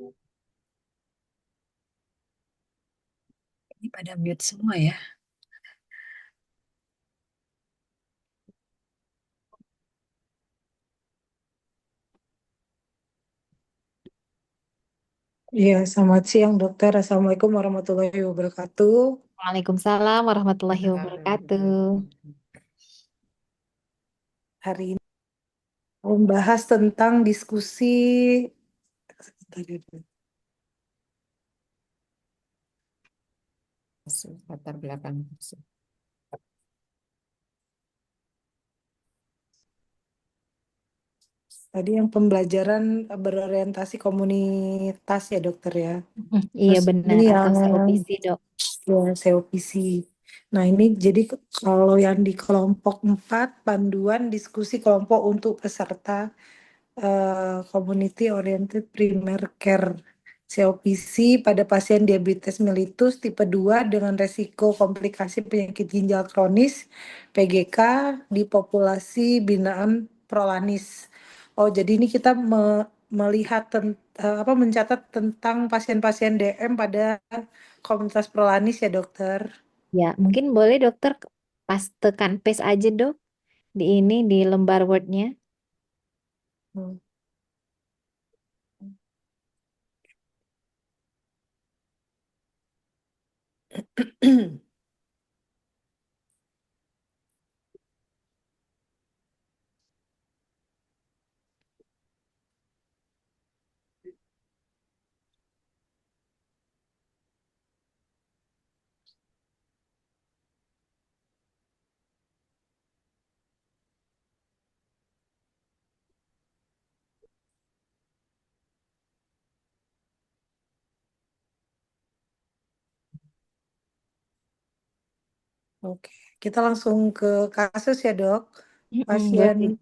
Ini pada mute semua ya. Iya, selamat siang dokter. Assalamualaikum warahmatullahi wabarakatuh. Waalaikumsalam warahmatullahi wabarakatuh. Hari ini membahas tentang diskusi Latar belakang. tadi yang pembelajaran berorientasi komunitas ya dokter ya. Iya Terus ini benar, atau yang COPC dok. ya, COPC. Nah ini jadi kalau yang di kelompok 4 panduan diskusi kelompok untuk peserta Community Oriented Primary Care COPC pada pasien diabetes mellitus tipe 2 dengan resiko komplikasi penyakit ginjal kronis PGK di populasi binaan Prolanis. Oh, jadi ini kita melihat mencatat tentang pasien-pasien DM pada komunitas Prolanis ya, dokter. Ya, mungkin boleh dokter pas tekan paste aja dok di ini di lembar Word-nya. Hmm. Oke, kita langsung ke kasus ya, Dok. Pasien Boleh.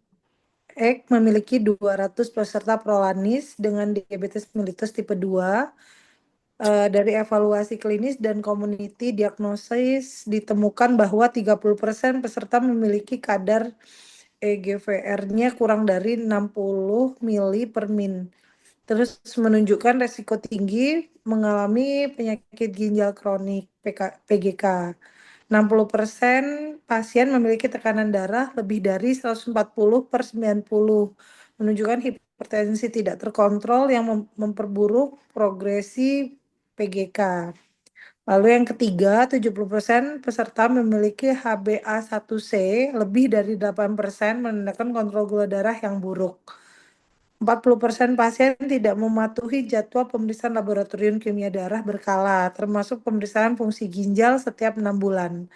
X memiliki 200 peserta prolanis dengan diabetes mellitus tipe 2. Dari evaluasi klinis dan community diagnosis ditemukan bahwa 30% peserta memiliki kadar EGFR-nya kurang dari 60 mili per min. Terus menunjukkan resiko tinggi mengalami penyakit ginjal kronik PGK. 60% pasien memiliki tekanan darah lebih dari 140/90, menunjukkan hipertensi tidak terkontrol yang memperburuk progresi PGK. Lalu yang ketiga, 70% peserta memiliki HbA1c lebih dari 8%, menandakan kontrol gula darah yang buruk. 40% pasien tidak mematuhi jadwal pemeriksaan laboratorium kimia darah berkala, termasuk pemeriksaan fungsi ginjal setiap 6 bulan,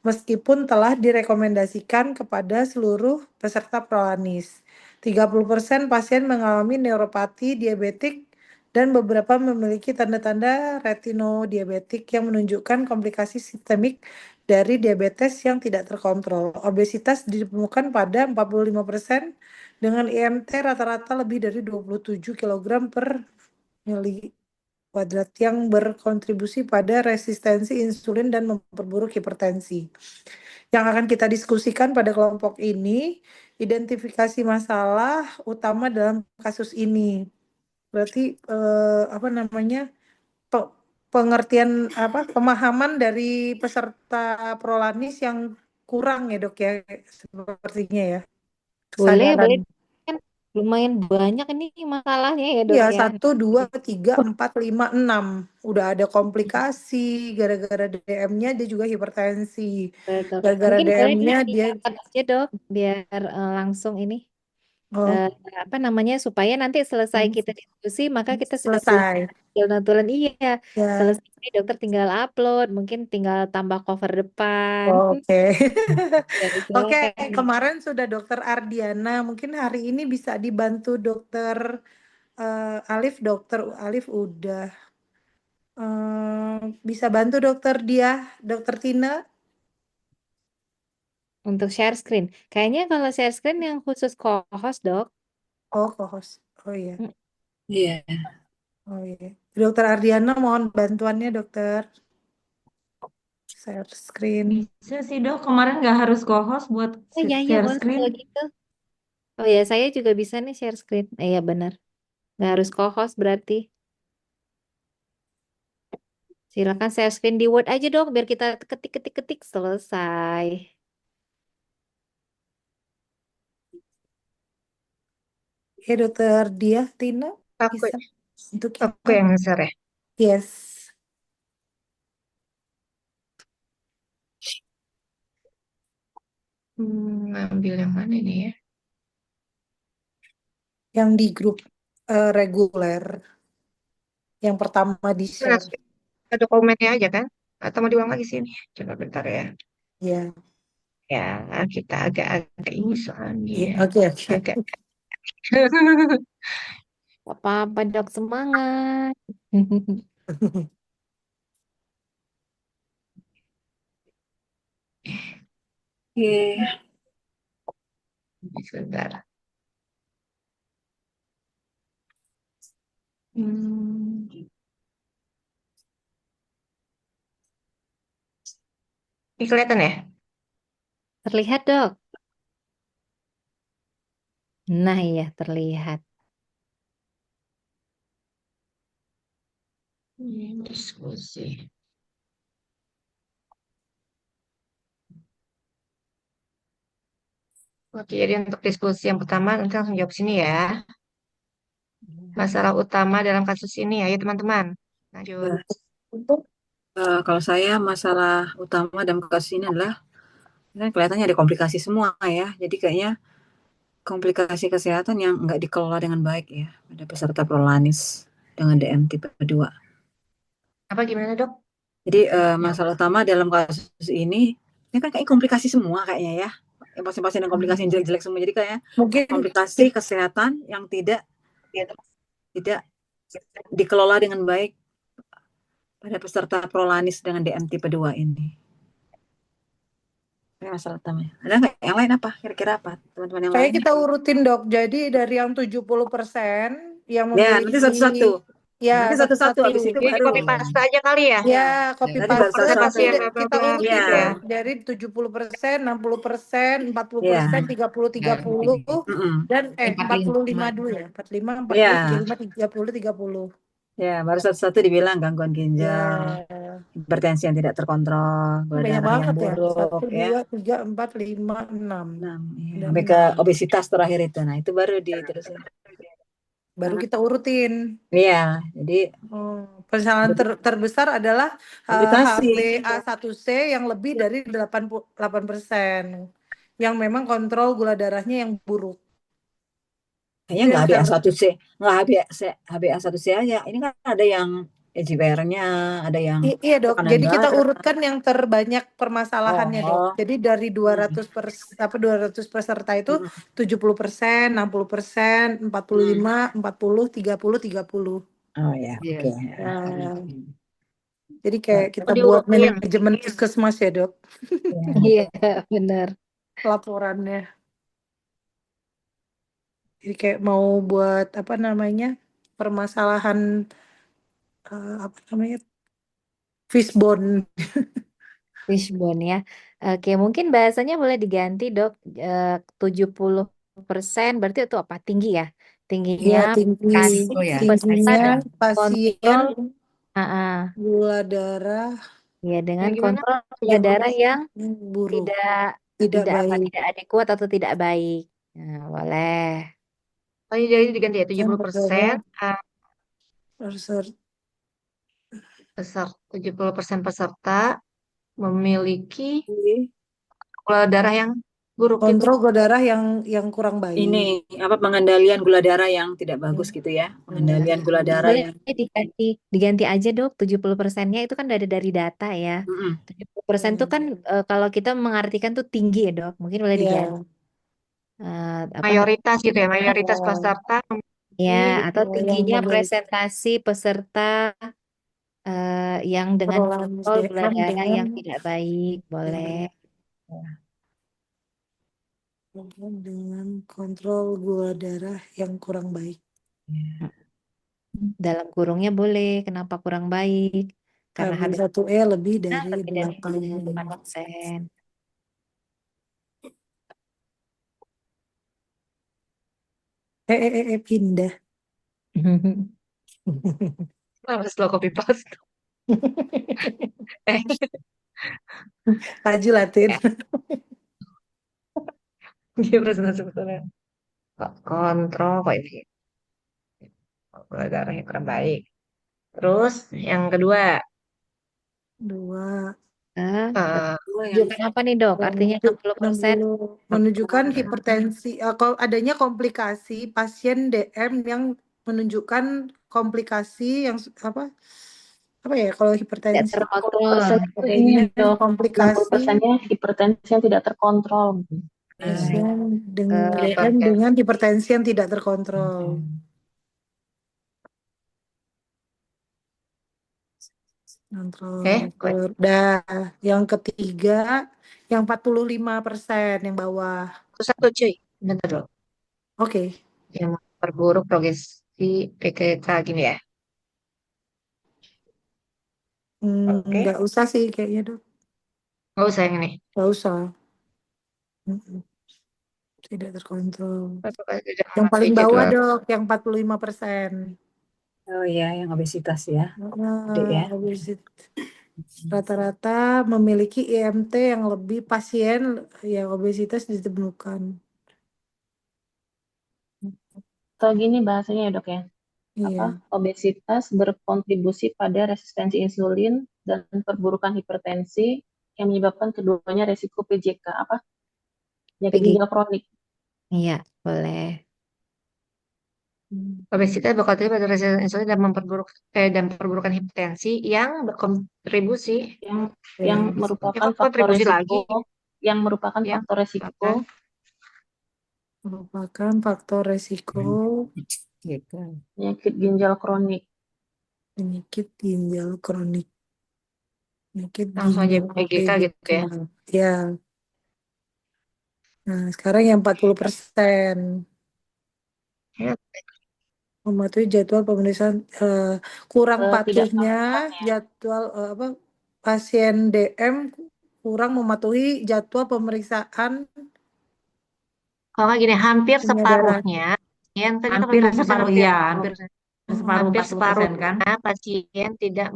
meskipun telah direkomendasikan kepada seluruh peserta prolanis. 30% pasien mengalami neuropati diabetik dan beberapa memiliki tanda-tanda retinodiabetik yang menunjukkan komplikasi sistemik dari diabetes yang tidak terkontrol. Obesitas ditemukan pada 45% dengan IMT rata-rata lebih dari 27 kg per mili kuadrat yang berkontribusi pada resistensi insulin dan memperburuk hipertensi. Yang akan kita diskusikan pada kelompok ini, identifikasi masalah utama dalam kasus ini. Berarti apa namanya? pe- pengertian pemahaman dari peserta Prolanis yang kurang ya, Dok ya, sepertinya ya. Boleh, Kesadaran. boleh. Kan lumayan banyak ini masalahnya ya dok Ya, ya. 1, 2, 3, 4, 5, 6. Udah ada komplikasi, gara-gara DM-nya dia juga hipertensi. Betul. Gara-gara Mungkin boleh DM-nya dok dia, dicatat aja dok, biar langsung ini oh, eh, apa namanya supaya nanti selesai hmm, kita diskusi maka kita sudah punya selesai. notulen. Iya, Ya, selesai dokter tinggal upload, mungkin tinggal tambah cover depan. oke. Ya, Oke, silakan. kemarin sudah Dokter Ardiana. Mungkin hari ini bisa dibantu Dokter Alif. Dokter Alif udah. Bisa bantu Dokter dia, Dokter Tina. Untuk share screen. Kayaknya kalau share screen yang khusus co-host dok. Oh, co-host. Oh iya, Mm, Iya, oh iya. Dokter Ardiana, mohon bantuannya Dokter. Share screen. bisa sih dok. Kemarin nggak harus co-host buat Oh iya, iya share boleh screen. kalau gitu. Oh ya, saya juga bisa nih share screen. Iya benar. Nggak harus co-host berarti. Silakan share screen di Word aja dok, biar kita ketik-ketik-ketik selesai. Oke, Dokter Dia, Tina, Aku, bisa untuk aku kita? yang nge-share ya. Yes, Ambil yang mana ini ya? yang di grup reguler, yang pertama di Mana share. ada komennya aja kan? Atau mau diulang lagi sini? Coba bentar ya. Ya, Ya, kita agak-agak ini soalnya. iya, oke, oke. Agak. Gak apa-apa dok, semangat. Oke, sebentar. Hmm, ini kelihatan ya? Terlihat dok? Nah iya terlihat. Diskusi. Oke, jadi untuk diskusi yang pertama nanti langsung jawab sini ya. Masalah utama dalam kasus ini ya, ya teman-teman. Lanjut. Ya, kalau saya masalah utama dalam kasus ini adalah kan kelihatannya ada komplikasi semua ya. Jadi kayaknya komplikasi kesehatan yang nggak dikelola dengan baik ya pada peserta Prolanis dengan DM tipe 2. Apa gimana dok? Jadi masalah utama dalam kasus ini kan kayak komplikasi semua kayaknya ya. Yang pasien-pasien yang komplikasi yang jelek-jelek semua. Jadi kayaknya Mungkin komplikasi kesehatan yang tidak dikelola dengan baik pada peserta Prolanis dengan DM tipe 2 ini. Ini masalah utamanya. Ada nggak yang lain apa? Kira-kira apa? Teman-teman yang kayak lain? kita urutin dok. Jadi dari yang 70% yang Ya, nanti memiliki, satu-satu. ya Nanti satu-satu satu-satu. habis itu Jadi di baru. copy paste aja kali ya. Ya, copy Nanti baru paste, Persentase tapi satu-satu. yang bla bla kita bla urutin gitu Ya, ya. dari 70%, 60%, 40%, ya. 30, 30, Mm-mm. dan 45 45. dulu ya. 45, 40, Ya, 35, 30, 30. ya. Baru satu-satu dibilang gangguan ginjal, Ya, hipertensi yang tidak terkontrol, ini gula banyak darah yang banget ya. buruk, Satu, ya. 2, 3, 4, 5, 6. Nah, ya. Ada Sampai ke 6. obesitas terakhir itu. Nah, itu baru diterusin. Baru kita urutin. Iya, jadi Permasalahan terbesar adalah komplikasi. HbA1c yang lebih dari 88%. Yang memang kontrol gula darahnya yang buruk. Kayaknya Itu nggak yang HbA1c, nggak HbA1c aja. Ini kan ada yang EGPR-nya, ada yang Iya dok, tekanan jadi kita darah. urutkan yang terbanyak permasalahannya dok. Oh, Jadi dari hmm, 200 peserta itu hmm, 70%, 60%, hmm. 45, 40, 30, 30. Oh ya, Iya. oke. Nah, jadi Ya, kayak Oh kita buat diurutin. manajemen puskesmas ya dok, ya. Iya benar. laporannya. Jadi kayak mau buat apa namanya permasalahan apa namanya fishbone. Fishbone ya. Oke, mungkin bahasanya boleh diganti dok. 70% berarti itu apa? Tinggi ya? Tingginya Ya tinggi, kasih peserta tingginya dengan pasien kontrol. Ah, ah. gula darah Ya, dengan Yang gimana? kontrol gula yang darah yang buruk, tidak tidak tidak apa baik. tidak adekuat atau tidak baik. Nah, boleh. Oh, jadi diganti ya Yang 70% adalah peserta 70% peserta memiliki gula darah yang buruk gitu. kontrol gula darah yang kurang Ini baik. apa pengendalian gula darah yang tidak Ya. bagus gitu ya. Pengendalian gula darah Boleh yang diganti aja dok. 70%-nya itu kan dari data ya. mm-mm. 70% itu kan kalau kita mengartikan tuh tinggi ya dok. Mungkin boleh diganti. Ya, Apa Mayoritas gitu ya, ya, mayoritas peserta ya memiliki atau yang tingginya memiliki presentasi peserta yang dengan perolehan kontrol gula SDM darah dengan yang tidak baik. Boleh. ya, dengan kontrol gula darah yang kurang baik. Dalam kurungnya boleh. Kenapa kurang baik? Karena habis HbA1c lebih dari lebih dari 8. 8%. Pindah. nah, setelah copy paste. Eh, Rajin Latin. ya, dia presentasi sebetulnya. Kok kontrol kok ini. Gula darahnya kurang baik. Terus yang kedua, Dua. Ah, eh Kedua yang menunjukkan apa nih dok? Artinya 60%. 60 menunjukkan hipertensi, adanya komplikasi pasien DM yang menunjukkan komplikasi yang apa ya kalau Tidak hipertensi 60% terkontrol. itu ini adanya dok, komplikasi 60%-nya hipertensi yang tidak terkontrol. Nah, pasien dengan ke DM dengan hipertensi yang tidak terkontrol. eh Kontrol. Dah, yang ketiga yang 45% yang bawah. satu cuy. Bentar dulu. Oke. Yang memperburuk progresi PKK gini ya. Oke. Nggak usah sih kayaknya dok. Nggak usah yang ini. Nggak usah. Mm-mm. Tidak terkontrol. Apakah tidak Yang paling mematuhi bawah jadwal? dok, yang 45%. oh iya yang obesitas ya, gede ya. Rata-rata memiliki IMT yang lebih pasien yang obesitas ditemukan. Atau gini bahasanya ya dok ya, Iya. obesitas berkontribusi pada resistensi insulin dan perburukan hipertensi yang menyebabkan keduanya resiko PJK, penyakit PG. ginjal kronik. Iya, boleh. Obesitas berkontribusi pada resistensi insulin dan perburukan hipertensi yang berkontribusi yang Ya. yang ya, merupakan kok faktor kontribusi resiko lagi yang merupakan yang faktor resiko merupakan Merupakan faktor resiko penyakit ginjal kronik. penyakit ginjal kronik. Penyakit langsung aja ginjal PGK gitu PGK. ya. Ya. Nah, sekarang yang 40%. Ya, Mematuhi jadwal pemeriksaan kurang Tidak patuhnya jadwal pasien DM kurang mematuhi jadwal pemeriksaan kalau nggak gini, hampir kimia darah. separuhnya pasien tadi kan Hampir 40% separuh, hampir ya, hampir separuh hampir 40% kan. separuhnya pasien tidak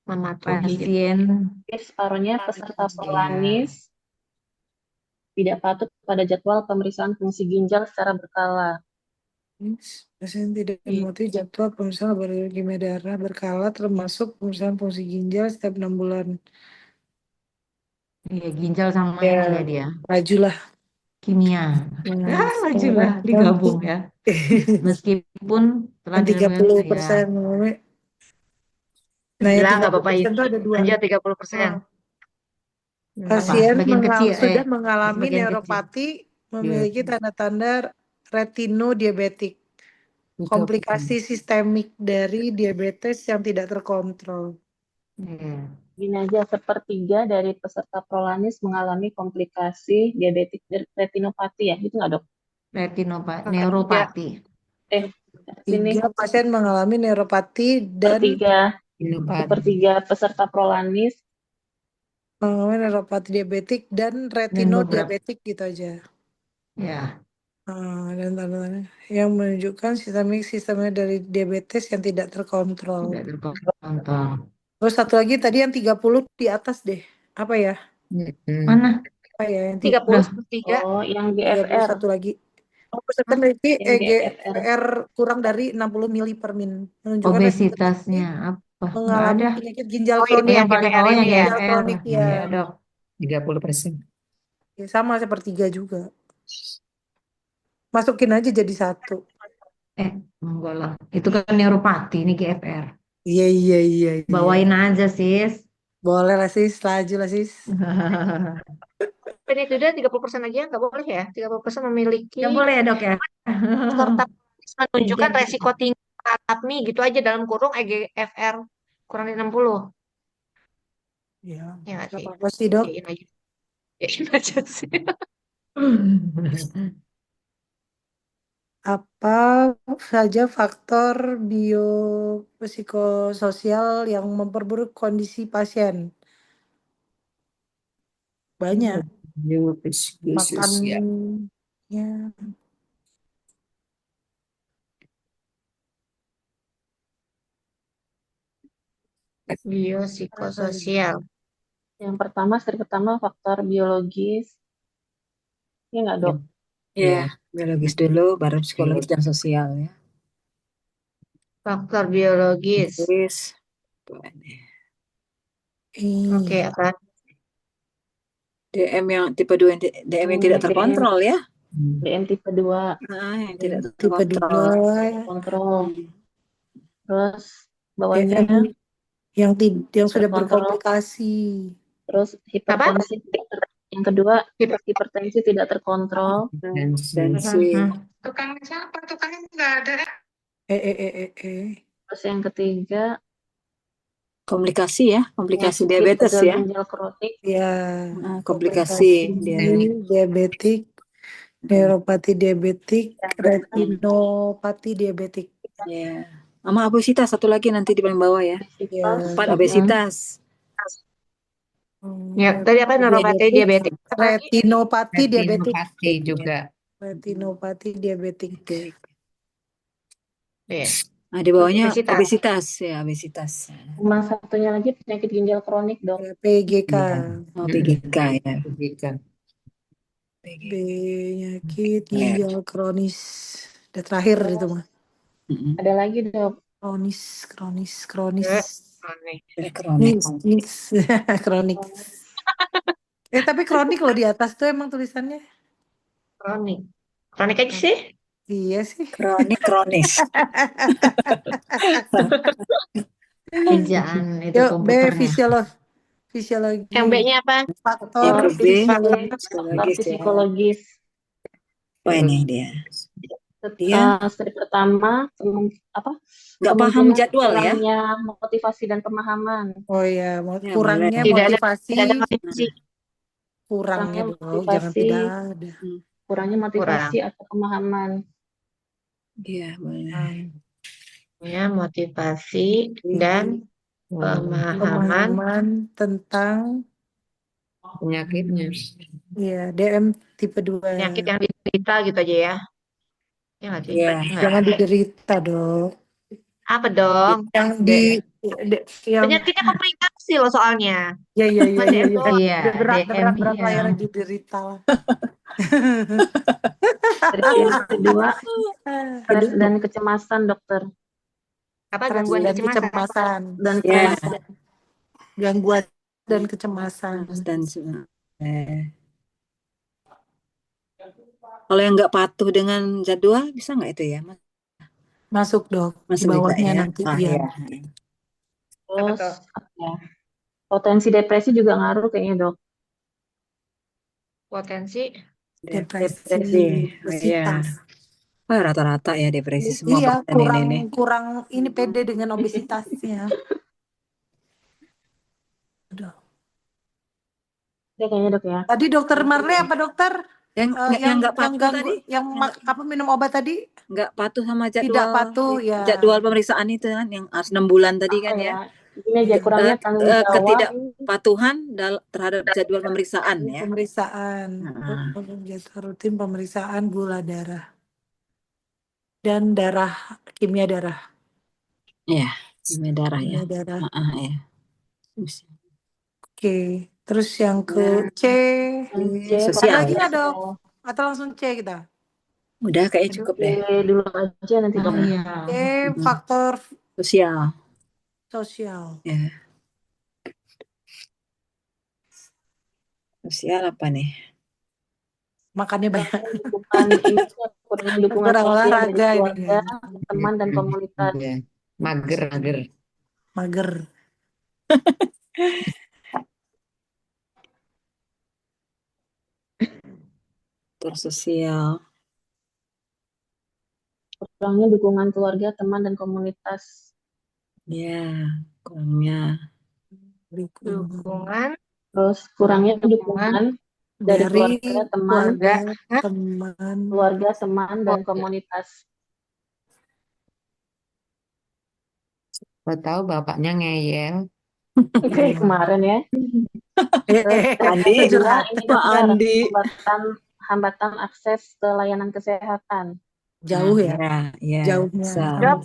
mematuhi. Pasien hampir separuhnya peserta ya, prolanis tidak patuh pada jadwal pemeriksaan fungsi ginjal secara berkala. Pasien tidak mematuhi jadwal pemeriksaan laboratorium kimia darah berkala termasuk pemeriksaan fungsi ginjal setiap 6 bulan. iya, ginjal sama Ya, ini ya dia, majulah. kimia. Nah, Majulah sekarang digabung ya. Meskipun telah yang dilakukan ya. 30%. Nah, yang Bilang nggak 30% apa-apa ini. itu ada dua. Lanjut 30%. Oh. Apa? Pasien Bagian kecil sudah mengalami bagian kecil. neuropati, memiliki tanda-tanda retinodiabetik, 30%. komplikasi sistemik dari diabetes yang tidak terkontrol. Iya. Gini aja, sepertiga dari peserta prolanis mengalami komplikasi diabetik retinopati ya, itu nggak dok? Neuropati. Sini 3 pasien mengalami neuropati dan sepertiga peserta prolanis mengalami neuropati diabetik dan retinodiabetik gitu aja. Ya, Dan tanda-tanda yang menunjukkan sistemnya dari diabetes yang tidak terkontrol. tidak terkontrol. Terus satu lagi tadi yang 30 di atas deh. Apa ya? Mana? Apa ya yang 30+3. yang GFR 31 lagi. Peserta memiliki yang EGFR kurang dari 60 mili per min. Menunjukkan resiko Obesitasnya apa? Nggak mengalami ada. penyakit ginjal Oh, ini kronik. yang paling Oh, yang ini ya. Ginjal kronik ya. Iya, dok. 30%. Ya, sama sepertiga juga. Masukin aja jadi 1. Enggak lah. Itu kan neuropati, ini GFR. Iya, iya, iya. Bawain aja, sis. Boleh lah sis, laju lah sis. Tapi itu dia 30% aja nggak boleh ya. 30% memiliki Nggak boleh ya, dok ya? serta menunjukkan resiko tinggi alami gitu aja dalam kurung EGFR kurang dari 60. Ya, Ya nggak nggak sih? apa-apa sih dok. Yain aja. Yain aja sih. Apa saja faktor biopsikososial yang memperburuk kondisi pasien? Banyak. Makan ya. Biopsikososial. Yang pertama, step pertama faktor biologis. Iya nggak, Dok? Ya, biologis dulu, baru psikologis dan sosial ya. Faktor biologis. Terus, Oke, apa? DM yang tipe 2 DM yang tidak terkontrol ya. DM tipe 2 Yang tidak Tipe terkontrol. 2 kontrol. Hmm. Terus bawahnya DM yang sudah terkontrol. berkomplikasi. Terus hipertensi. Yang kedua, hipertensi tidak terkontrol. Tensi. Tukangnya siapa? Tukangnya nggak ada. Terus yang ketiga, Komplikasi ya, komplikasi penyakit diabetes gagal ya. ginjal kronik. Ya, Komplikasi diabetik, neuropati diabetik, retinopati diabetik. Ya. Sama obesitas satu lagi nanti di paling bawah ya. Obesitas. 4 obesitas. Ya, tadi apa? Neuropati diabetik. Retinopati diabetik. Retinopati juga. Retinopati diabetik. Iya. Nah, di bawahnya obesitas ya, obesitas. Sama satunya lagi penyakit ginjal kronik, Dok. PGK. Oh, PGK ya. Penyakit ginjal kronis. Udah terakhir itu mah. Ada lagi, Dok. Kronis. Kronik. Kronik. Tapi kronik loh di atas tuh emang tulisannya. Kronik. Kronik aja sih. Iya sih. Kronis. Ejaan itu Yuk, B, komputernya. fisiologi. Yang B-nya apa? Faktor Yang B, Faktor psikologis. Oh, ini dia. Step pertama, nggak paham jadwal ya. kurangnya motivasi dan pemahaman. Oh ya, Ya, kurangnya boleh. motivasi. Tidak ada motivasi. Kurangnya dong, jangan tidak ada. Kurangnya motivasi atau pemahaman. Iya, boleh. Ya, motivasi dan pemahaman tentang penyakitnya. Iya, DM tipe 2. Penyakit yang diderita gitu aja ya. Ya nggak sih? Iya. Jangan diderita dong. Apa dong? Yang penyakitnya komplikasi loh soalnya. Iya. Berat layarnya diderita lah. Yang kedua, stres dan kecemasan, dokter. Apa gangguan dan kecemasan? Gangguan dan kecemasan. Kalau yang nggak patuh dengan jadwal bisa nggak itu ya? Masuk dok. Masuk di bawahnya ya? nanti. Terus potensi depresi juga ngaruh kayaknya dok. Potensi depresi. Rata-rata ya depresi semua. Iya, kurang ini pede dengan obesitasnya. Udah kayaknya dok ya. Tadi dokter Marle apa dokter? Yang nggak patuh tadi? Yang apa minum obat tadi? Nggak patuh sama jadwal. Tidak patuh ya. Jadwal pemeriksaan itu kan yang harus 6 bulan tadi kan ya. Ini aja kurangnya tanggung jawab. Ketidakpatuhan terhadap jadwal pemeriksaan ya. Pemeriksaan. Rutin pemeriksaan gula darah. Dan kimia darah. Iya, kimia darah ya. Ya. Oke, terus yang ke C. Sosial. Lagi nggak dok? Atau langsung C kita? Udah kayaknya cukup deh. Dulu aja nanti dok. Faktor sosial. Ya. Sosial apa nih? Makannya banyak. Kurangnya dukungan sosial dari keluarga, teman dan komunitas. Mager. Sosial. Kurangnya dukungan keluarga, teman dan komunitas. Ya, kurangnya dukungan. Terus kurangnya dukungan dari keluarga, teman dan komunitas. Tahu bapaknya ngeyel. Kayak kemarin ya. Andi. Hambatan akses ke layanan kesehatan. Jauh ya. Jauhnya.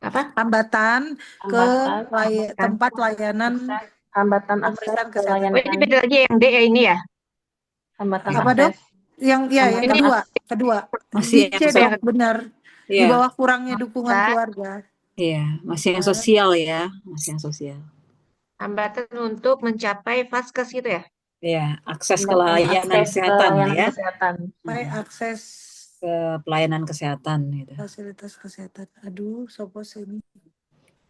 Apa? Hambatan ke Hambatan tempat layanan akses, hambatan akses pemeriksaan ke kesehatan. Oh, ini layanan, beda lagi yang D ya ini ya. hambatan Apa dok? akses, Yang hambatan Ini kedua. Masih Di yang C dok, benar. Di Iya, bawah kurangnya dukungan Hambatan keluarga. iya, masih yang Nah, sosial ya, masih yang sosial. hambatan untuk mencapai vaskes gitu ya. Iya, akses ke hambatan layanan akses ke kesehatan lah layanan ya, kesehatan. sampai akses ke pelayanan kesehatan gitu. fasilitas kesehatan. Aduh, sopo ini.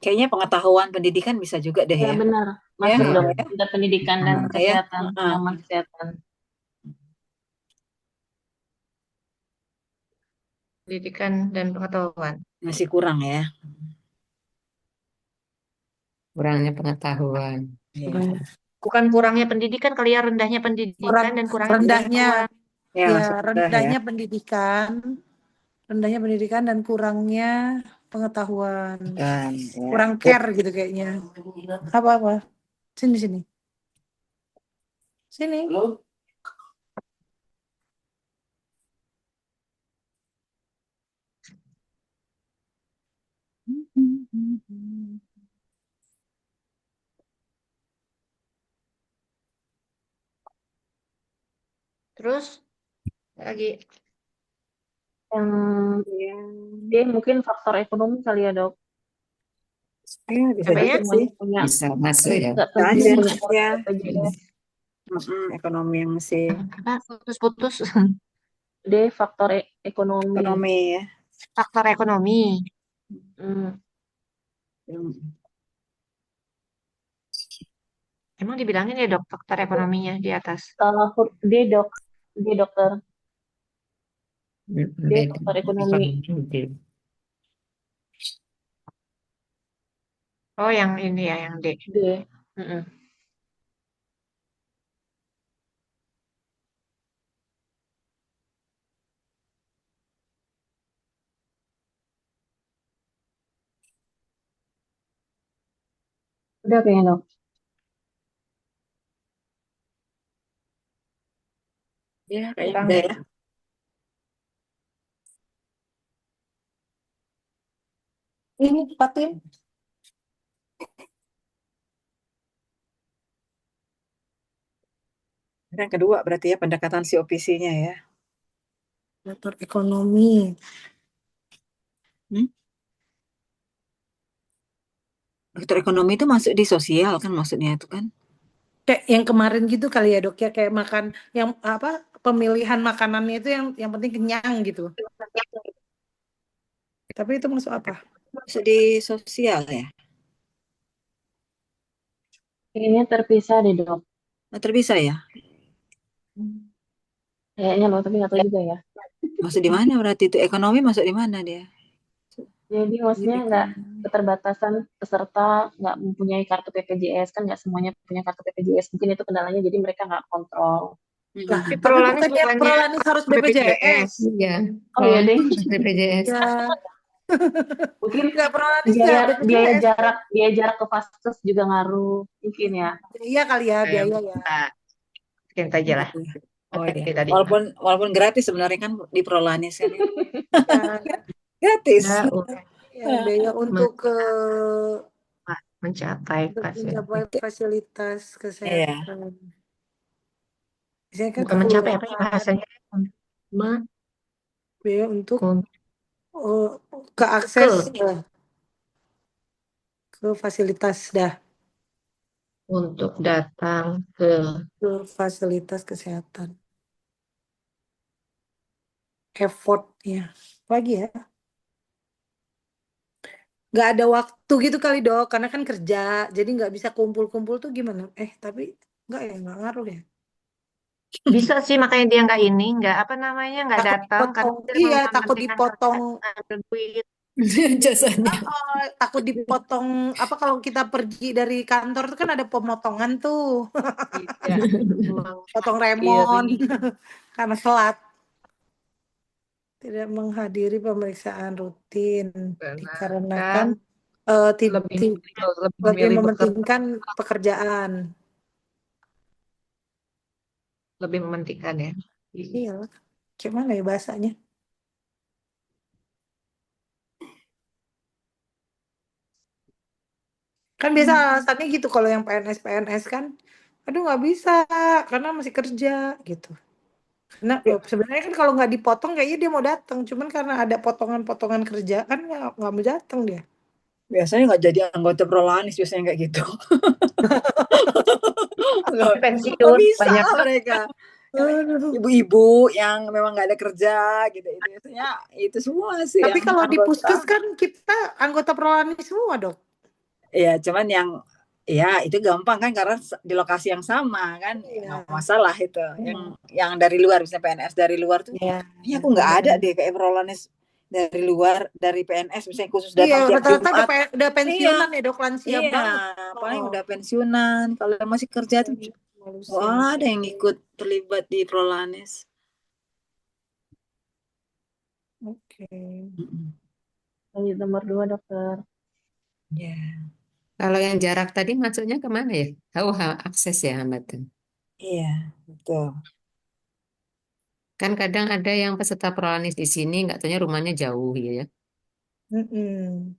Kayaknya pengetahuan pendidikan bisa juga deh Ya ya. benar, Ya, masuk dong. ya. Ada pendidikan dan Nah, ya. kesehatan, Heeh. pengalaman kesehatan. Pendidikan dan pengetahuan. Masih kurang ya. Kurangnya pengetahuan. Iya. Bukan kurangnya pendidikan kali ya, rendahnya pendidikan dan kurangnya Rendahnya pengetahuan. Ya, ya masih rendah ya. rendahnya pendidikan dan kurangnya pengetahuan. Dan ya. Kurang care gitu kayaknya. Apa? Sini. Sini. Terus lagi Yang D mungkin faktor ekonomi kali ya dok. Ya, bisa apa Nggak ya? juga sih. semuanya punya, Bisa masuk ya. nggak Bisa semuanya aja punya ya. BPJS. Ekonomi yang masih Apa? Putus-putus. D faktor ekonomi. ekonomi ya. Faktor ekonomi. Hmm. Emang dibilangin ya dok faktor ekonominya di atas. D dok, D dokter, D Beda. faktor ekonomi. Oh yang ini ya yang D. D. Mm-mm. Udah kayaknya dok. Ya, kayaknya Kurang udah ya. ya. Ini Patin. Yang kedua berarti ya pendekatan COPC-nya ya. Faktor ekonomi. Faktor ekonomi itu masuk di sosial kan maksudnya itu kan. Kayak yang kemarin gitu kali ya dok ya, kayak makan yang apa pemilihan makanannya itu yang penting kenyang gitu. Tapi itu masuk apa? Masuk di sosial ya. Kayaknya terpisah deh dok. Nah, terpisah ya. Kayaknya loh, tapi nggak tahu juga ya. Masuk di mana berarti itu ekonomi masuk di mana dia? Jadi maksudnya nggak keterbatasan peserta nggak mempunyai kartu BPJS, kan nggak semuanya punya kartu BPJS. Mungkin itu kendalanya, jadi mereka nggak kontrol. Lah, Tapi tapi Prolanis bukannya bukannya Prolanis harus BPJS. Iya. Oh iya deh, BPJS. Ya, mungkin nggak Prolanis biaya nggak biaya BPJS. jarak ke vaskes juga ngaruh mungkin ya. Iya kali ya, biaya ya. mungkin aja lah. Oh iya. Seperti tadi. Walaupun gratis sebenarnya kan di Prolanis kan. Ya, Gratis. Ya, untuk ya, biaya untuk mencapai mencapai fasilitas kesehatan. Biasanya kan bukan mencapai apa ya kelurahan, bahasanya? Me- biaya untuk un- ke akses ke fasilitas untuk datang ke ke fasilitas kesehatan. Effortnya lagi ya, nggak ada waktu gitu kali dok, karena kan kerja, jadi nggak bisa kumpul-kumpul tuh gimana? Tapi nggak ngaruh ya. bisa sih makanya dia nggak apa namanya nggak Takut datang karena dipotong, dia iya takut mementingkan dipotong, ngambil duit. Jasanya. takut dipotong apa kalau kita pergi dari kantor tuh kan ada pemotongan tuh, Tidak potong menghadiri remon karena telat. Tidak menghadiri pemeriksaan rutin dikarenakan lebih lebih memilih mementingkan pekerjaan. lebih mementingkan ya. Iya, gimana ya bahasanya? Kan biasa alasannya gitu kalau yang PNS kan, aduh nggak bisa karena masih kerja gitu. Nah, sebenarnya kan kalau nggak dipotong kayaknya dia mau datang, cuman karena ada potongan-potongan kerjaan nggak mau datang dia. Biasanya nggak jadi anggota Prolanis biasanya kayak gitu. Nggak Pensiun bisa banyak. lah mereka. Aduh. Ibu-ibu yang memang nggak ada kerja gitu itu biasanya itu semua sih Tapi yang kalau di Puskes anggota. kan kita anggota Prolani semua dok. Ya cuman yang ya itu gampang kan karena di lokasi yang sama kan Iya. nggak masalah itu. Yang dari luar misalnya PNS dari luar tuh, Iya. ini aku nggak ada deh kayak Prolanis dari luar dari PNS misalnya khusus Iya, datang tiap rata-rata Jumat. udah Iya, pensiunan ya dok, lansia iya, banget. paling udah pensiunan. Kalau yang masih kerja tuh, wah ada yang ikut terlibat di Prolanis. Oke. Lanjut nomor 2 dokter. Ya, Kalau yang jarak tadi maksudnya kemana ya? Oh, akses ya hambatan. iya, betul. Kan kadang ada yang peserta Prolanis di sini nggak taunya rumahnya jauh ya. Mm-mm.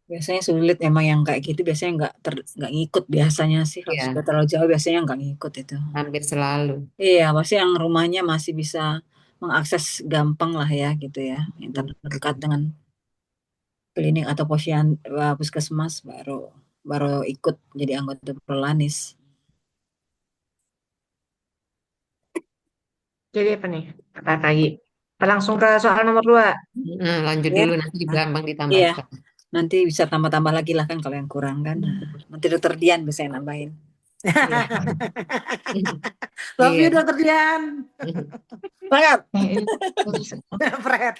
Biasanya sulit emang yang kayak gitu biasanya nggak ngikut biasanya sih kalau Iya, sudah terlalu jauh biasanya nggak ngikut itu. hampir selalu. Iya, pasti yang rumahnya masih bisa mengakses gampang lah ya gitu ya, yang terdekat dengan klinik atau puskesmas baru baru ikut jadi anggota Prolanis. Jadi apa nih? Kata lagi. Langsung ke soal nomor 2. Nah, lanjut Ya, dulu nanti gampang iya. ditambahkan. Nanti bisa tambah-tambah lagi lah kan kalau yang kurang kan. Nah, nanti dokter Dian bisa yang nambahin. Iya. Love Iya. you dokter Dian. Semangat. Fred.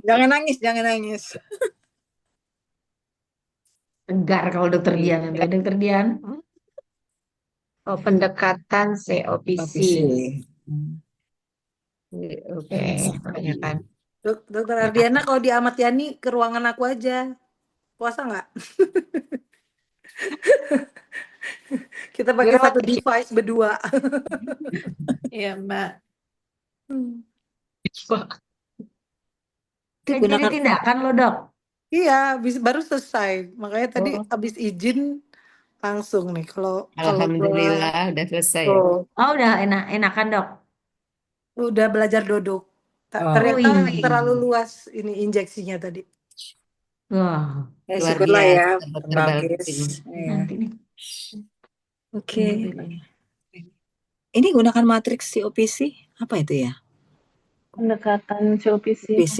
Jangan nangis, jangan nangis. Tegar kalau dokter Dian. Dokter Dian. Oh, pendekatan COPC. Oke, kebanyakan. Dokter Ardiana kalau di Ahmad Yani ke ruangan aku aja. Puasa nggak? Kita pakai Dirawat satu device berdua. Iya, Mbak. Itu Jadi gunakan tindakan loh, Dok. Iya, baru selesai. Makanya tadi Oh, habis izin langsung nih. Kalau alhamdulillah udah selesai ya. tuh, Oh, udah enakan, Dok. udah belajar duduk. Oh, Ternyata Wih. terlalu luas ini injeksinya tadi. Wah, ya luar syukurlah ya, biasa dokter bagus. Balkin. Ya. Nanti nih. Oke. Ini gunakan matriks COPC apa itu ya? Pendekatan COPC. COPC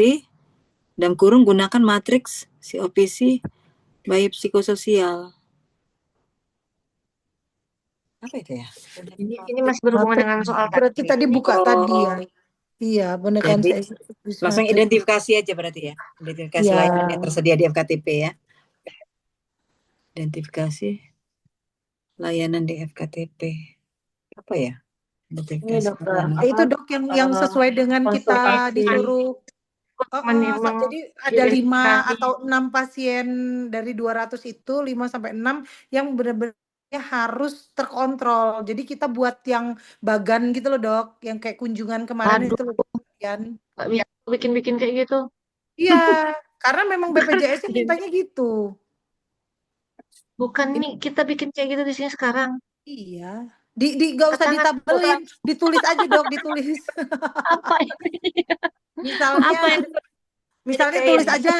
dan kurung gunakan matriks COPC bayi psikososial. Apa itu ya? Ini masih berhubungan dengan soal Berarti tadi buka tadi ya. Oh, Iya, pendekatan jadi langsung matrix. identifikasi aja berarti ya. Identifikasi Iya. layanan yang tersedia di FKTP ya. Identifikasi layanan di FKTP. Apa ya? Ini Identifikasi dokter, layanan. Itu dok yang sesuai dengan kita konsultasi. disuruh. Jadi ada 5 identifikasi. atau 6 pasien dari 200 itu 5 sampai 6 yang benar-benar harus terkontrol. Jadi kita buat yang bagan gitu loh dok, yang kayak kunjungan kemarin Aduh, itu loh Yan. nggak bisa bikin-bikin kayak gitu. Iya, karena memang BPJS mintanya gitu. Bukan nih, kita bikin kayak gitu di sini sekarang. Iya. Gak usah Tangan ditabelin, ditulis aja dok, ditulis. apa ini? Misalnya Apa yang tulis aja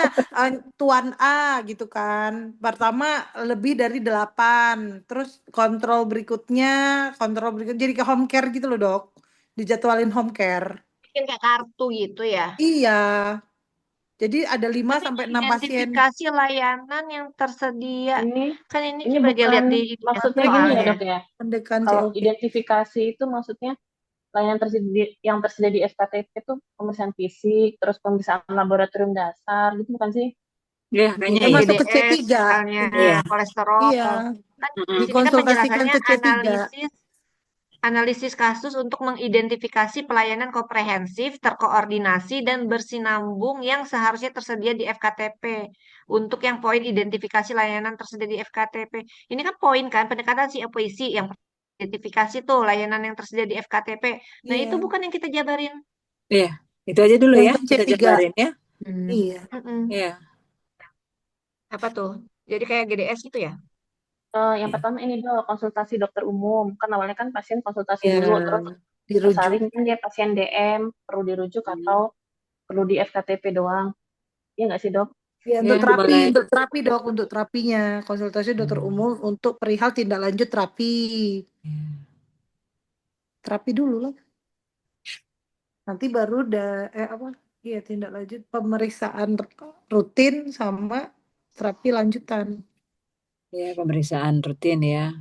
Tuan A gitu kan. Pertama lebih dari 8. Terus kontrol berikutnya jadi ke home care gitu loh, Dok. Dijadwalin home care. bikin kayak kartu gitu ya? Iya. Jadi ada 5 sampai 6 pasien. Identifikasi layanan yang tersedia. Ini Kan ini ini coba dia lihat bukan di maksudnya gini ya soalnya. dok ya. Pendekan Kalau COP. identifikasi itu maksudnya layanan yang tersedia di FKTP itu pemeriksaan fisik, terus pemeriksaan laboratorium dasar, gitu bukan sih? Ya, kayaknya Kayak ya. Termasuk ke BDS, C3. misalnya Iya. kolesterol. Iya. Kan di sini kan Dikonsultasikan penjelasannya ke C3. analisis kasus untuk mengidentifikasi pelayanan komprehensif, terkoordinasi, dan bersinambung yang seharusnya tersedia di FKTP. Untuk yang poin identifikasi layanan tersedia di FKTP. Ini kan poin kan, pendekatan COPC yang identifikasi tuh layanan yang tersedia di FKTP. Nah, Iya. itu bukan yang kita jabarin. Iya, itu aja dulu Yang ya ke kita C3. jabarin ya. Iya. Mm-mm. Iya. Apa tuh? Jadi kayak GDS gitu ya? Yang Ya. pertama ini dong konsultasi dokter umum. Kan awalnya kan pasien konsultasi Ya, dulu, terus dirujuk. tersaring kan dia pasien DM, perlu dirujuk atau Hmm. perlu di FKTP doang. Iya nggak sih dok? Ya, Ya, boleh. untuk terapi dok, untuk terapinya konsultasi dokter umum untuk perihal tindak lanjut terapi, terapi dulu lah. Nanti baru apa? Iya tindak lanjut pemeriksaan rutin sama terapi lanjutan. Ya, pemeriksaan rutin ya.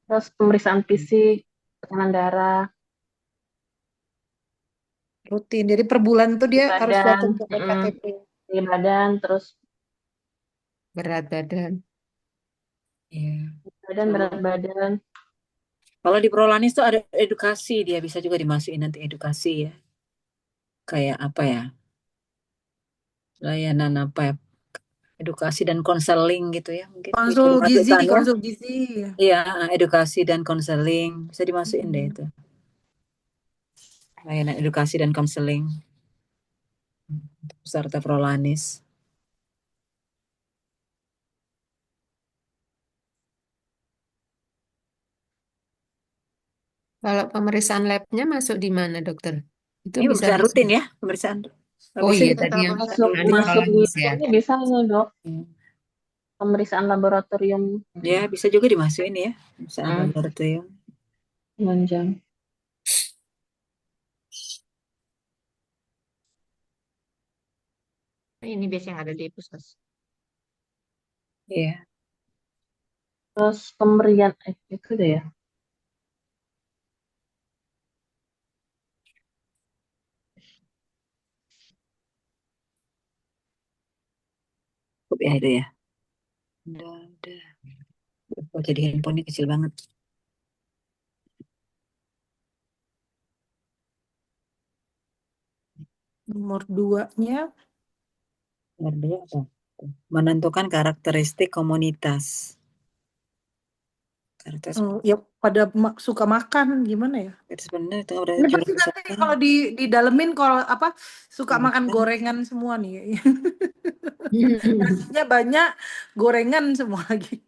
Terus pemeriksaan fisik, tekanan darah, Rutin. Jadi per bulan tuh di dia harus badan, datang ke Mm-mm. PKTP. di badan, terus Berat badan. Iya. berat Kalau badan. kalau di Prolanis tuh ada edukasi, dia bisa juga dimasukin nanti edukasi ya. Kayak apa ya? Layanan apa ya? Edukasi dan konseling gitu ya. Mungkin bisa Konsul gizi di dimasukkan ya. konsul gizi. Iya, edukasi dan konseling bisa dimasukin deh Hmm. itu. Layanan edukasi dan konseling untuk peserta Prolanis. Kalau pemeriksaan labnya masuk di mana, dokter? Itu Ini bisa pemeriksaan di... rutin ya, pemeriksaan. Oh Bisa iya, kita tadi Kalau yang pemeriksaan Masuk rutin tadi masuk di prolanis ya. ini bisa ini dok, Hmm. pemeriksaan laboratorium Ya, bisa juga dimasukin ya, pemeriksaan hmm, laboratorium. menunjang. ini biasanya yang ada di puskes. Iya. Terus pemberian itu deh ya. Cukup ya itu ya. Udah. Oh, jadi handphonenya kecil banget. Nomor 2-nya Nomor 2 apa? Menentukan karakteristik komunitas. Karakteristik ya pada suka makan gimana ya? sebenarnya itu berarti Ini jurusan pasti nanti wisata. kalau di dalemin kalau apa suka makan Komunitas. gorengan semua nih. Nasinya banyak, gorengan semua lagi.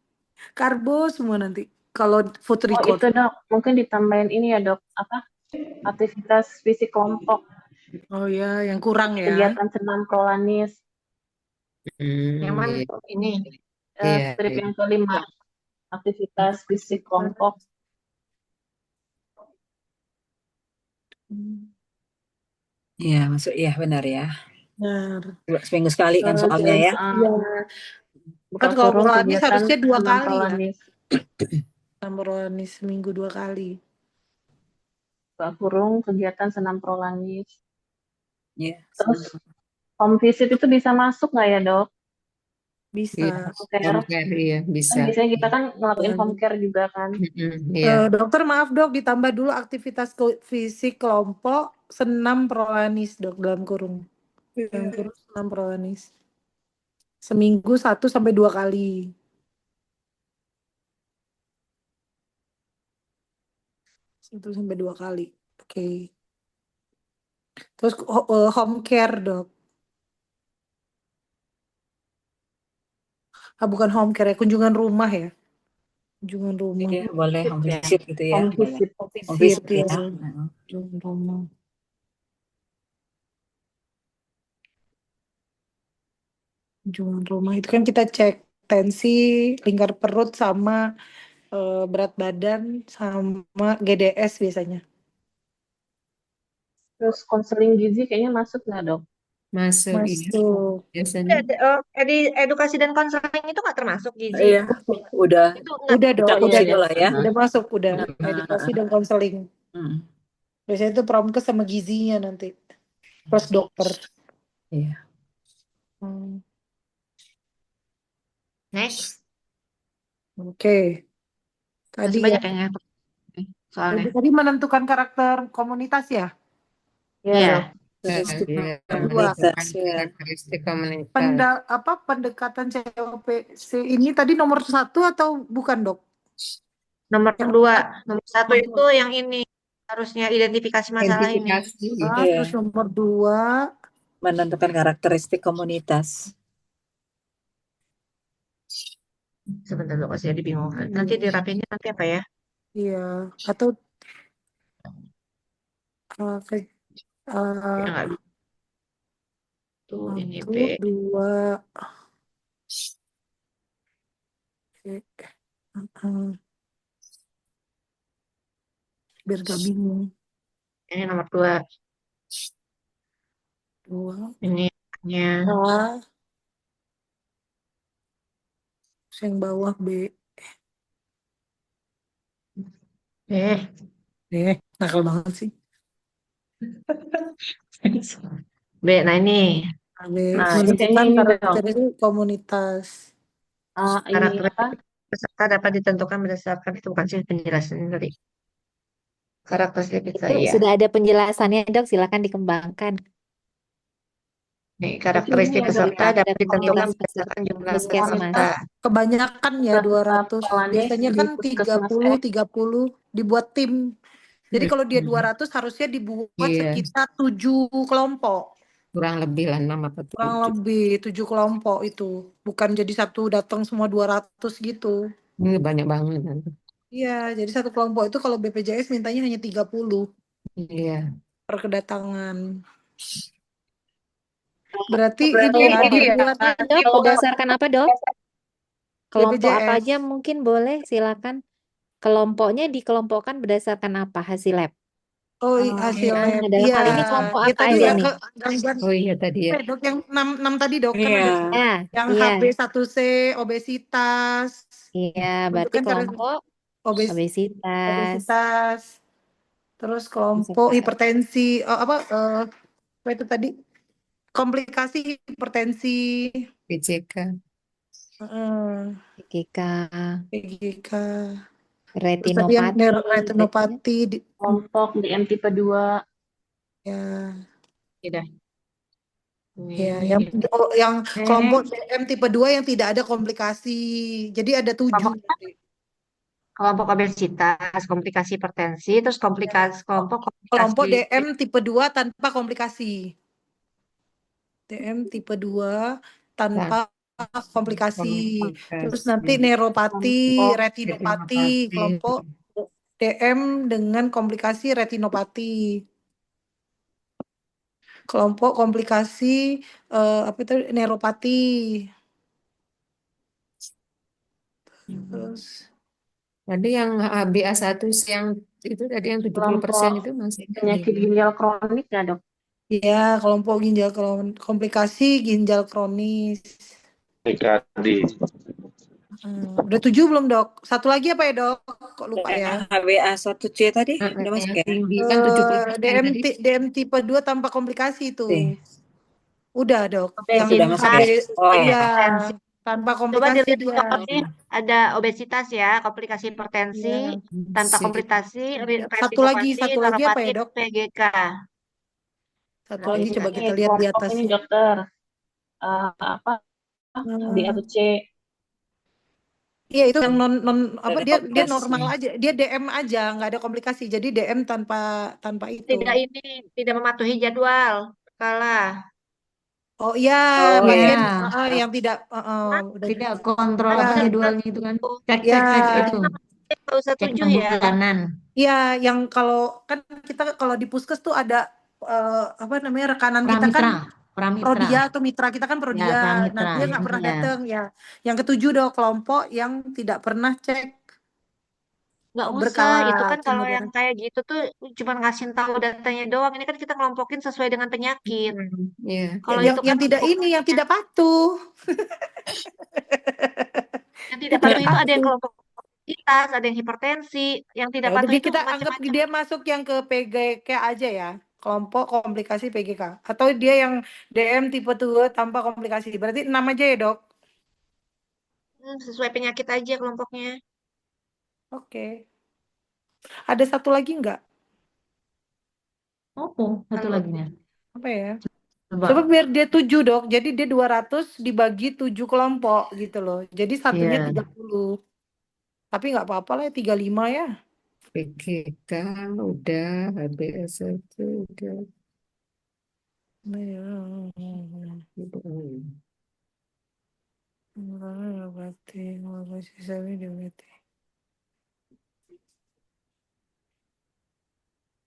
Karbo semua nanti. Kalau food Oh record. itu dok, mungkin ditambahin ini ya dok, apa aktivitas fisik kelompok, Oh ya, yang kurang ya. kegiatan senam prolanis, Yang mana Iya, tuh? Ini. iya, strip iya. yang kelima, aktivitas fisik kelompok. Iya, masuk iya benar ya. Benar. Seminggu sekali kan Terus soalnya ya. Iya. buka Kan kalau kurung prolanis kegiatan harusnya 2 senam kali ya. prolanis, Prolanis seminggu 2 kali. buka kurung kegiatan senam prolanis. Iya, Terus senang. home visit itu bisa masuk nggak ya dok? Bisa. Iya, Home care. home care ya Kan bisa. biasanya kita kan ngelakuin Dan, home care juga kan. Iya. dokter maaf dok, ditambah dulu aktivitas fisik kelompok senam prolanis dok dalam kurung. Dalam kurung senam prolanis. Seminggu 1 sampai 2 kali. 1 sampai 2 kali. Oke. Terus home care dok. Ah, bukan home care ya, kunjungan rumah ya. Kunjungan rumah. Iya, boleh Visit home ya. visit gitu ya. Home Boleh. visit. Home Home visit visit ya. ya. Heeh. Kunjungan rumah. Kunjungan rumah itu kan kita cek tensi, lingkar perut sama berat badan sama GDS biasanya. Terus konseling gizi kayaknya masuk nggak dok? Masuk, iya. Masuk. Biasanya. Edukasi dan konseling itu nggak termasuk gizi. Iya, udah Itu nggak. Udah dok, Oh cakup iya udah situ ya. dok. lah ya. Udah masuk, udah. Edukasi Heeh. dan konseling. Heeh. Biasanya itu promkes sama gizinya nanti. Plus dokter. Iya. Hmm, Next. Oke. Tadi Masih ya. banyak kayaknya soalnya. Tadi menentukan karakter komunitas ya. Iya Iya. dok. Karakteristik Iya, kedua. Komunitas ya. karakteristik komunitas. Pendekatan COPC ini tadi nomor 1 atau bukan dok? Nomor Yang 2. Nomor 1 nomor itu yang ini. Harusnya identifikasi masalah ini. Identifikasi gitu. Iya. terus nomor 2 Menentukan karakteristik komunitas. Sebentar dulu, saya dibingungkan. Nanti Iya. dirapinnya nanti apa ya? Iya. Atau ke, Ya eh, nggak bisa tuh ini B. satu, dua, eh, biar gak bingung. Ini nomor 2. Dua, Ini nya A, terus yang bawah B. eh Nakal banget sih. B. Nah ini A, B. Nah, ini kayaknya Menentukan ini dong. karakteristik komunitas. Ini apa? karakteristik peserta dapat ditentukan berdasarkan itu bukan sih penjelasan tadi. Karakteristik kita Itu ya. sudah ada penjelasannya, Dok. Silakan dikembangkan. Nih, Tapi ini karakteristik ada peserta Ada dapat ditentukan komunitas berdasarkan jumlah peserta. komunitas puskesmas. Kebanyakan ya peserta 200. Polanis Biasanya di kan Puskesmas 30 dibuat tim. Jadi kalau dia Hmm. 200 harusnya dibuat Iya, sekitar 7 kelompok. kurang lebih lah 6 apa Kurang 7. lebih 7 kelompok itu. Bukan jadi satu datang semua 200 gitu. Ini banyak banget nanti. Iya, jadi satu kelompok itu kalau BPJS mintanya hanya 30 Iya. per kedatangan. Berarti ini berarti ya ini ya dibuatnya Dok, kalau berdasarkan apa, Dok? Kelompok apa aja BPJS. mungkin boleh, silakan. Kelompoknya dikelompokkan berdasarkan apa hasil lab? Oh, Oh, hasil lab. Dalam Iya, hal ini kelompok ya apa tadi aja yang nih? ke gangguan oh iya tadi ya. dok yang 6 tadi dok kan Iya. ada Ya, yang iya, HB1C obesitas, iya. Berarti bentukan cara kelompok obes obesitas, obesitas, terus kelompok peserta hipertensi, apa itu tadi? Komplikasi hipertensi, PJK. eh, PGK, PGK, terus tadi yang retinopati, berarti ya. retinopati, kelompok DM tipe 2 ya, Tidak. ya, Ini yang kelompok eh DM tipe 2 yang tidak ada komplikasi, jadi ada 7. kelompok kelompok obesitas, komplikasi hipertensi, terus Ya. komplikasi kelompok komplikasi Kelompok DM tipe 2 tanpa komplikasi. DM tipe 2 Nah, tanpa komplikasi. Terus nanti komunikasi, neuropati, kelompok retinopati, retinopati, kelompok DM dengan komplikasi retinopati. Kelompok komplikasi apa itu neuropati. Terus tadi yang HbA1 yang itu tadi yang 70% kelompok itu masih penyakit ginjal kronik ya dok. ya kelompok ginjal komplikasi ginjal kronis. PKD. Udah 7 belum dok? Satu lagi apa ya dok? Kok lupa ya? Yang HbA1c tadi udah masuk yang ya? tinggi kan 70% tadi. DM tipe 2 tanpa komplikasi itu. Oke. Udah, Dok. Yang Sudah masuk HB ya? obesitas, Oh ya. iya, hipertensi. tanpa Coba komplikasi dilihat dia. sih, ada obesitas ya, komplikasi hipertensi, Iya. tanpa Si, komplikasi, retinopati, Satu lagi apa neuropati, ya, Dok? PGK. Satu Nah, lagi ini coba nanti kita Ini lihat di kelompok atas. ini dokter apa Hmm, HbA1c iya itu yang non non apa Ada dia dia normal komplikasi. aja, dia DM aja, nggak ada komplikasi. Jadi DM tanpa tanpa itu. tidak mematuhi jadwal. Kalah. Oh iya, Oh ya. pasien ya, yang tidak udah tidak kontrol ya apa Benar, benar. jadwalnya itu kan. Cek, cek, cek itu. ya Nggak usah Cek 7 6 ya. bulanan. ya yang kalau kan kita kalau di puskes tuh ada apa namanya rekanan kita kan Pramitra, Pramitra. Prodia atau mitra kita kan Ya, Prodia. Nah, Pramitra. dia nggak pernah Ya. datang ya. Yang ketujuh dong kelompok yang tidak pernah cek Nggak usah. berkala. Itu kan Cuma kalau yang dia- kayak gitu tuh cuma ngasih tahu datanya doang. Ini kan kita kelompokin sesuai dengan penyakit. Ya. Kalau yang itu yang kan tidak ini, yang tidak patuh, yang tidak tidak patuh itu ada yang patuh. kelompok obesitas, ada yang hipertensi. Yang Ya tidak udah patuh itu kita anggap macam-macam. dia masuk yang ke PGK aja ya. Kelompok komplikasi PGK. Atau dia yang DM tipe 2 tanpa komplikasi. Berarti 6 aja ya, Dok? Sesuai penyakit aja kelompoknya. Oke. Ada satu lagi nggak? Oh, satu Kalau lagi nih. Apa ya? Coba. Coba biar dia 7 dok. Jadi dia 200 dibagi 7 kelompok gitu loh. Jadi satunya Iya, 30. Tapi nggak apa-apa lah ya 35 ya. PGK udah, HbA1 udah. Nah, Gitu. Berarti sisa diabetes.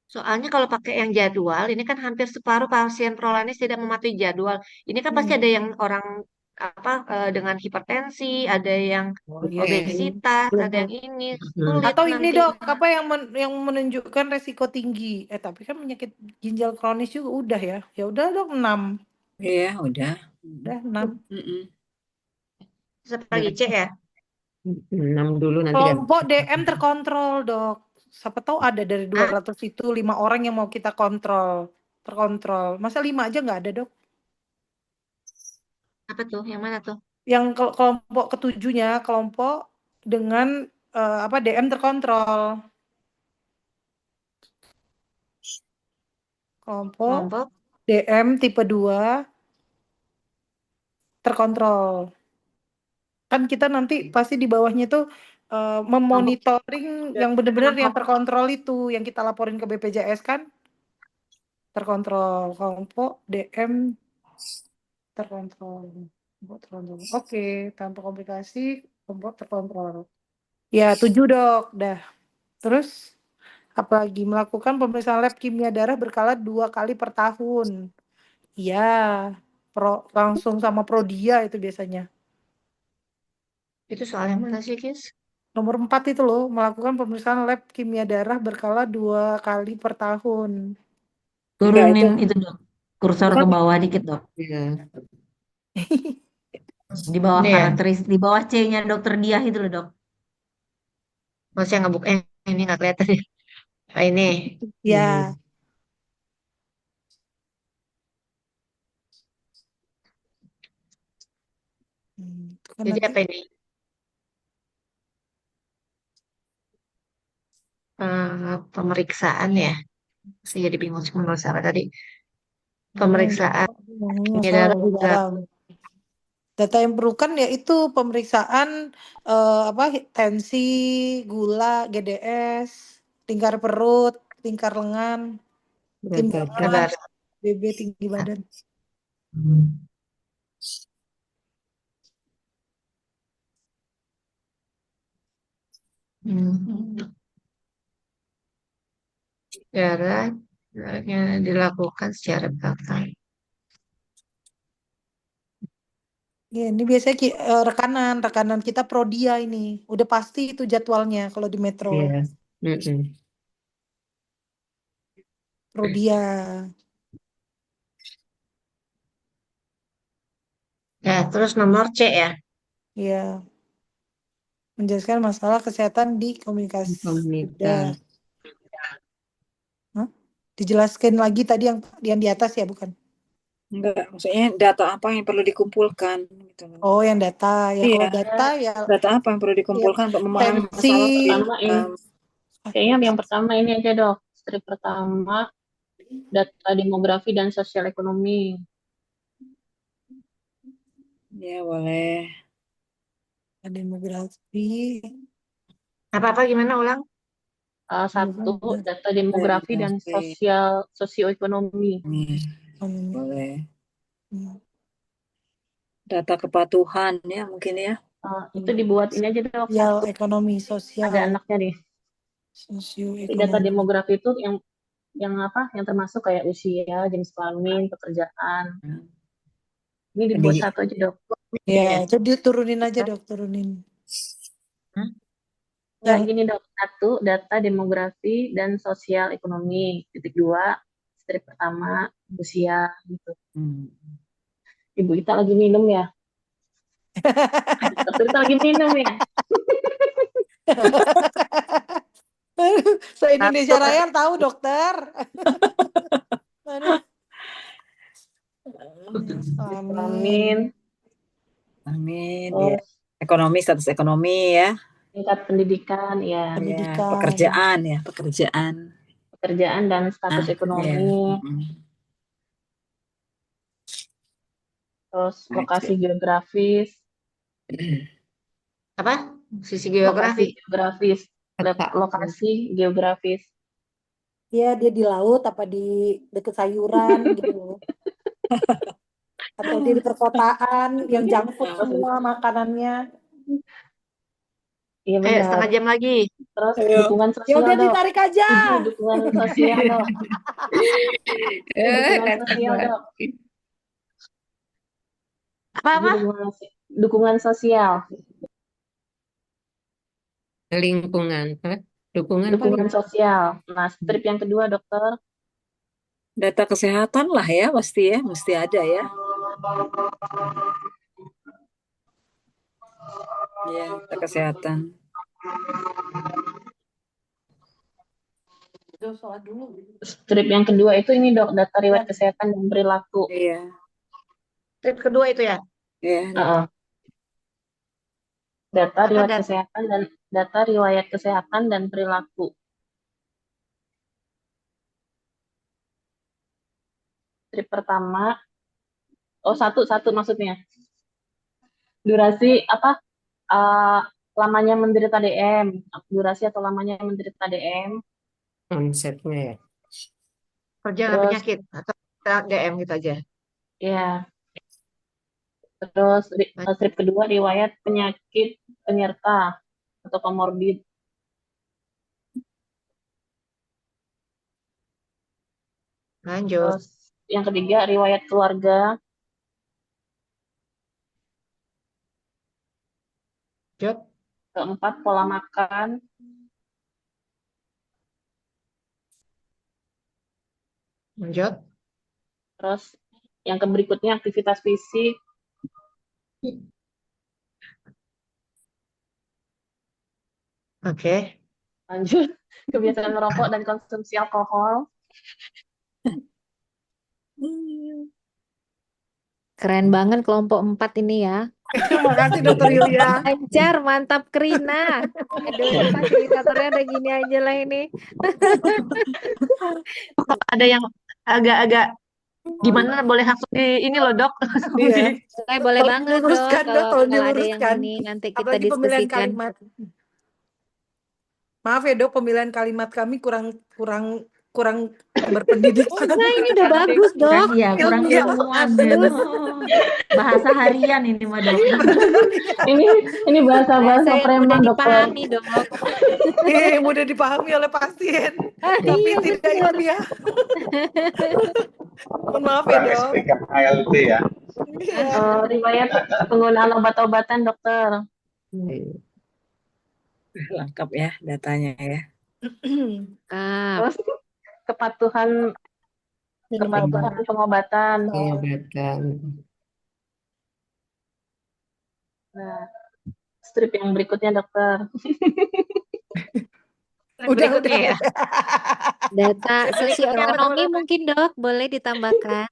Soalnya kalau pakai yang jadwal, ini kan hampir separuh pasien prolanis tidak mematuhi jadwal. Ini kan pasti ada yang orang apa dengan hipertensi, ada yang Oh iya. obesitas, ada yang ini sulit Atau ini nanti. dok, apa yang menunjukkan resiko tinggi? Tapi kan penyakit ginjal kronis juga udah ya. Ya udah dok 6. Iya, udah. Udah 6. Mm-mm. Terus apa lagi cek ya? 6 dulu nanti dan Kelompok DM terkontrol dok. Siapa tahu ada dari Ah, 200 itu 5 orang yang mau kita kontrol. Terkontrol. Masa 5 aja nggak ada dok? apa tuh? Yang mana tuh? Yang kelompok ketujuhnya, kelompok dengan DM terkontrol. Kelompok Kelompok DM tipe 2 terkontrol. Kan kita nanti pasti di bawahnya tuh memonitoring yang benar-benar yang terkontrol itu, yang kita laporin ke BPJS kan terkontrol. Kelompok DM terkontrol. Kelompok terkontrol. Oke, tanpa komplikasi, kelompok terkontrol. Ya, 7 dok, dah. Terus apalagi melakukan pemeriksaan lab kimia darah berkala 2 kali per tahun. Iya, langsung sama Prodia itu biasanya. itu soal yang mana sih, Kis? Nomor 4 itu loh, melakukan pemeriksaan lab kimia darah berkala 2 kali per tahun. Enggak, Turunin itu dok, kursor ke bawah dikit dok. ya. Di bawah Ini ya. karakteristik, di bawah C-nya dokter Diah itu loh dok. Masih nggak buka? Ini nggak kelihatan ya. Ah, ini. Ya, itu kan Jadi nanti apa ini? Pemeriksaan ya. Saya jadi bingung sih pemeriksaan apa tadi. Pemeriksaan kimia masalah darah. lebih dalam. Data yang perlukan yaitu pemeriksaan tensi, gula, GDS, lingkar perut, lingkar lengan, Berat badan. timbangan, BB tinggi badan. Darah yang dilakukan secara belakang. Ya, ini biasanya rekanan kita Prodia ini. Udah pasti itu jadwalnya kalau di Metro. Iya. Mm-mm. Prodia. Ya, terus nomor C ya. Ya, menjelaskan masalah kesehatan di komunikasi. Udah. Komunitas. Hah? Dijelaskan lagi tadi yang di atas ya, bukan? Enggak, maksudnya data apa yang perlu dikumpulkan gitu loh. Oh, yang data. Ya, Iya, kalau data ya data apa yang perlu dikumpulkan untuk memahami tensi. masalah Pertama ini, um, kayaknya yang pertama ini aja dok. Strip pertama, data demografi dan sosial ekonomi. ya boleh. Demografi. Apa-apa gimana ulang? Satu, data demografi dan sosioekonomi. Boleh. Data kepatuhan ya mungkin ya. Itu dibuat ini aja dok. Sosial, Satu, ekonomi, sosial. ada anaknya nih. Jadi data Sosioekonomi. demografi itu yang apa? Yang termasuk kayak usia, jenis kelamin, pekerjaan. Ini dibuat satu aja dok. Ya, itu diturunin aja dok, turunin. Yang gini dok, satu, data demografi dan sosial ekonomi. Titik dua, strip pertama, usia gitu. Ibu Ita lagi minum ya? Dokter Ita lagi minum ya? Se-Indonesia Raya tahu dokter. Aduh. Amin. Amin. Oh, Ya. Ekonomi, status ekonomi ya. tingkat pendidikan ya. Pendidikan. Ya, pekerjaan. Pekerjaan dan status ekonomi. Terus lokasi geografis. Apa? Sisi geografi. Lokasi geografis. Ya, dia di laut apa di deket sayuran gitu. Hati-hati di perkotaan yang junk food Terus, semua makanannya. iya Ayo, benar. setengah jam lagi. Terus Ayo. dukungan Ya sosial udah dok. ditarik aja. Dukungan sosial dok. Dukungan Datang sosial dok. lagi. Apa-apa? Dukungan sosial. Lingkungan, apa? Dukungan apa Dukungan sosial. Nah, strip yang kedua dokter. Data kesehatan lah ya, mesti ada ya. Ya, data kesehatan. Strip yang kedua itu ini dok, data riwayat kesehatan dan perilaku. Iya, Strip kedua itu ya. iya. Data Apa riwayat data? kesehatan dan data riwayat kesehatan dan perilaku. Strip pertama, satu maksudnya. Durasi apa? Lamanya menderita DM, durasi atau lamanya menderita DM. konsepnya ya? Perjalanan Terus penyakit atau DM gitu aja. ya, terus strip kedua riwayat penyakit penyerta atau komorbid. Lanjut. Terus yang ketiga riwayat keluarga. Lanjut. Keempat pola makan. Lanjut. Terus yang berikutnya aktivitas fisik. Oke. Lanjut kebiasaan merokok dan konsumsi alkohol. Keren banget kelompok 4 ini ya. Terima kasih Dokter Yulia. Lancar, mantap Krina. Aduh, ini fasilitatornya ada gini aja lah ini. Kalau ada yang agak-agak gimana boleh langsung di ini loh dok. Langsung Iya. Boleh Tolong banget dong diluruskan, Dok, kalau tolong ada yang diluruskan. ini nanti kita Apalagi pemilihan diskusikan. kalimat. Maaf ya Dok, pemilihan kalimat kami kurang berpendidikan. Nah, ini udah bagus, Dok. Iya, kurang Ilmiah. ilmuwan Bagus. gitu. Bahasa harian ini mah dok. Ini bahasa Bahasa yang preman mudah dokter. dipahami, Dok. Mudah dipahami oleh pasien, tapi Iya, tidak bener. ilmiah. Mohon maaf ya Kurang Dok. explikan ALT ya. Riwayat penggunaan obat-obatan dokter. Lengkap ya datanya ya. Terus kepatuhan pengobatan. Pengobatan. Nah, strip yang berikutnya dokter. Udah. Ya. Data sosioekonomi mungkin, Dok, boleh ditambahkan.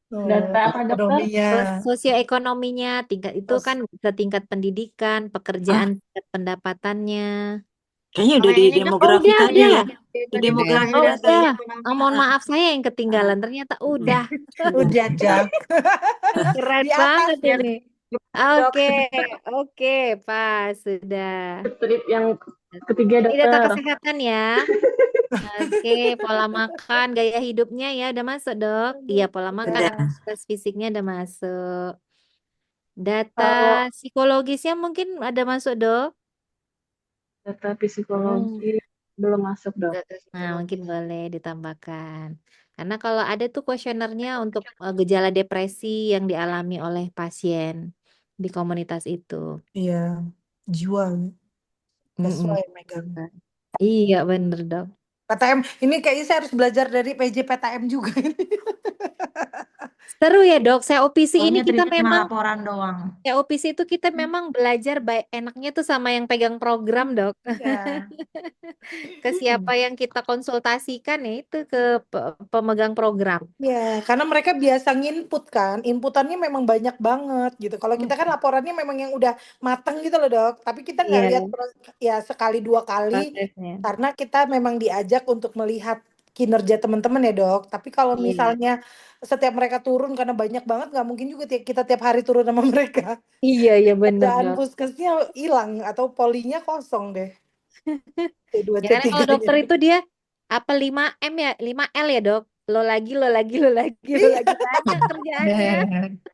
Data apa dokter? Sosioekonominya, tingkat itu kan setingkat pendidikan, pekerjaan, tingkat pendapatannya. Kayaknya udah di ini, Dok. demografi Udah, tadi ya. Di demografi Oh, dan udah. sosioekonomi. Mohon maaf saya yang ketinggalan. Ternyata udah. Udah Jack. Keren Di atas banget ya. ini. Oke, pas sudah. Strip yang ketiga Ini data dokter. kesehatan ya. Oke, pola makan, gaya hidupnya ya udah masuk, Dok. Iya, pola makan, Udah. aktivitas fisiknya udah masuk. Data psikologisnya mungkin ada masuk, Dok. Data psikologi belum masuk dok. Nah, mungkin boleh ditambahkan. Karena kalau ada tuh kuesionernya untuk gejala depresi yang dialami oleh pasien di komunitas itu. Iya, jiwa. Sesuai megang. Iya, bener, Dok. PTM, ini kayaknya saya harus belajar dari PJ PTM juga. Seru ya, Dok. COPC ini Pokoknya kita terima memang laporan doang. COPC itu kita memang belajar baik enaknya tuh sama yang pegang program, Dok. Ya. Ke siapa yang kita konsultasikan ya itu ke pemegang program. Ya, karena mereka biasa nginput kan, inputannya memang banyak banget gitu. Kalau kita kan laporannya memang yang udah mateng gitu loh Dok, tapi kita nggak Iya. lihat ya sekali dua kali Prosesnya. karena kita memang diajak untuk melihat kinerja teman-teman ya Dok. Tapi kalau Iya. misalnya setiap mereka turun karena banyak banget, nggak mungkin juga kita tiap hari turun sama mereka. Iya bener, Kerjaan Dok. puskesnya hilang atau polinya kosong deh. T2, Ya, karena kalau T3 dokter itu dia apa 5M ya, 5L ya, Dok. Lo lagi, lo lagi, lo lagi, lo lagi. Banyak kerjaannya.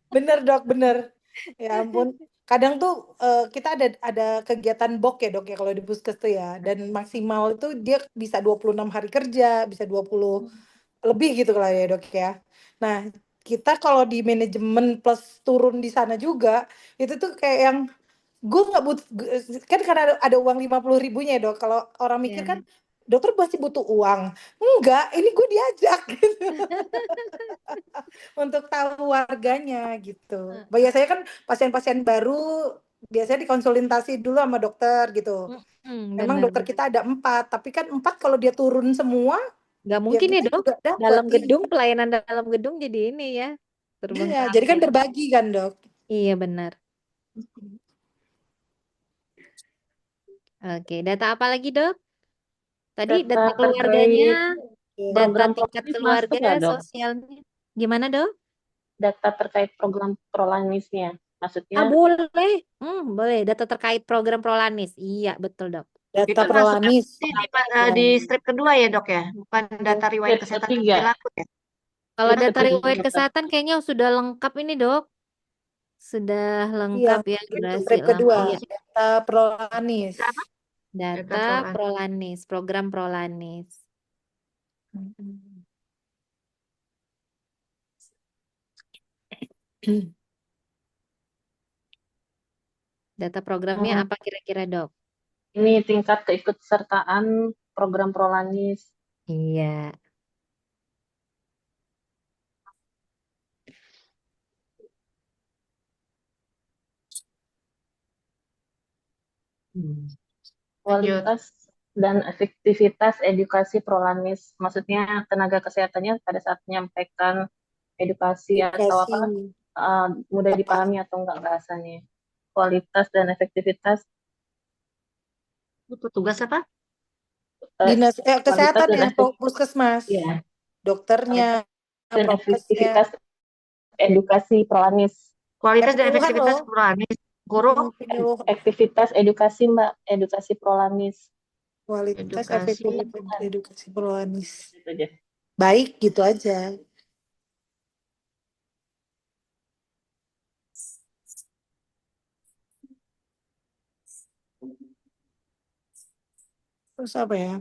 Bener dok, bener. Ya ampun. Kadang tuh kita ada kegiatan BOK ya dok ya kalau di Puskes tuh ya. Dan maksimal itu dia bisa 26 hari kerja, bisa 20 lebih gitu lah ya dok ya. Nah kita kalau di manajemen plus turun di sana juga, itu tuh kayak yang gue nggak butuh, kan karena ada uang 50.000-nya ya dok. Kalau orang mikir kan Ya. dokter pasti butuh uang. Enggak, ini gue diajak gitu. Untuk tahu warganya gitu. Biasanya kan pasien-pasien baru biasanya dikonsultasi dulu sama dokter gitu. Emang Benar. dokter kita ada 4, tapi kan 4 kalau dia turun semua, Nggak ya mungkin ya kita dok. juga dapat. Dalam gedung, pelayanan dalam gedung jadi ini ya. Iya, jadi kan Terbengkalai. berbagi kan dok. Iya benar. Oke, data apa lagi dok? Tadi Data data keluarganya, terkait data program tingkat prolanis keluarga, masuk nggak dok? sosialnya. Gimana dok? Data terkait program prolanisnya. Maksudnya Boleh. Boleh. Data terkait program Prolanis. Iya, betul dok. Data Itu masuk prolanis. di strip kedua ya dok ya, bukan data riwayat strip kesehatan dan ketiga. perilaku ya. Kalau Strip data ketiga riwayat dokter. kesehatan kayaknya sudah lengkap ini dok. Sudah Iya, lengkap ya itu durasi strip lama. kedua. Iya. Data prolanis. Apa? Data Prolanis. Prolanis, program Prolanis. Data programnya apa kira-kira dok? Ini tingkat keikutsertaan program prolanis. Iya. Kualitas dan efektivitas edukasi prolanis. Maksudnya tenaga kesehatannya pada saat menyampaikan edukasi atau apa mudah Apa? dipahami atau enggak bahasanya. Kualitas dan efektivitas Petugas apa? Dinas kesehatan dan ya, puskesmas. ya, Dokternya, dan prokesnya. efektivitas edukasi prolanis. Kualitas dan Penyuluhan efektivitas loh. prolanis. Guru. Penyuluhan. Aktivitas edukasi Mbak, edukasi prolanis. Kualitas Edukasi. efektivitas edukasi prolanis. Gitu aja. Baik gitu aja. Terus apa ya?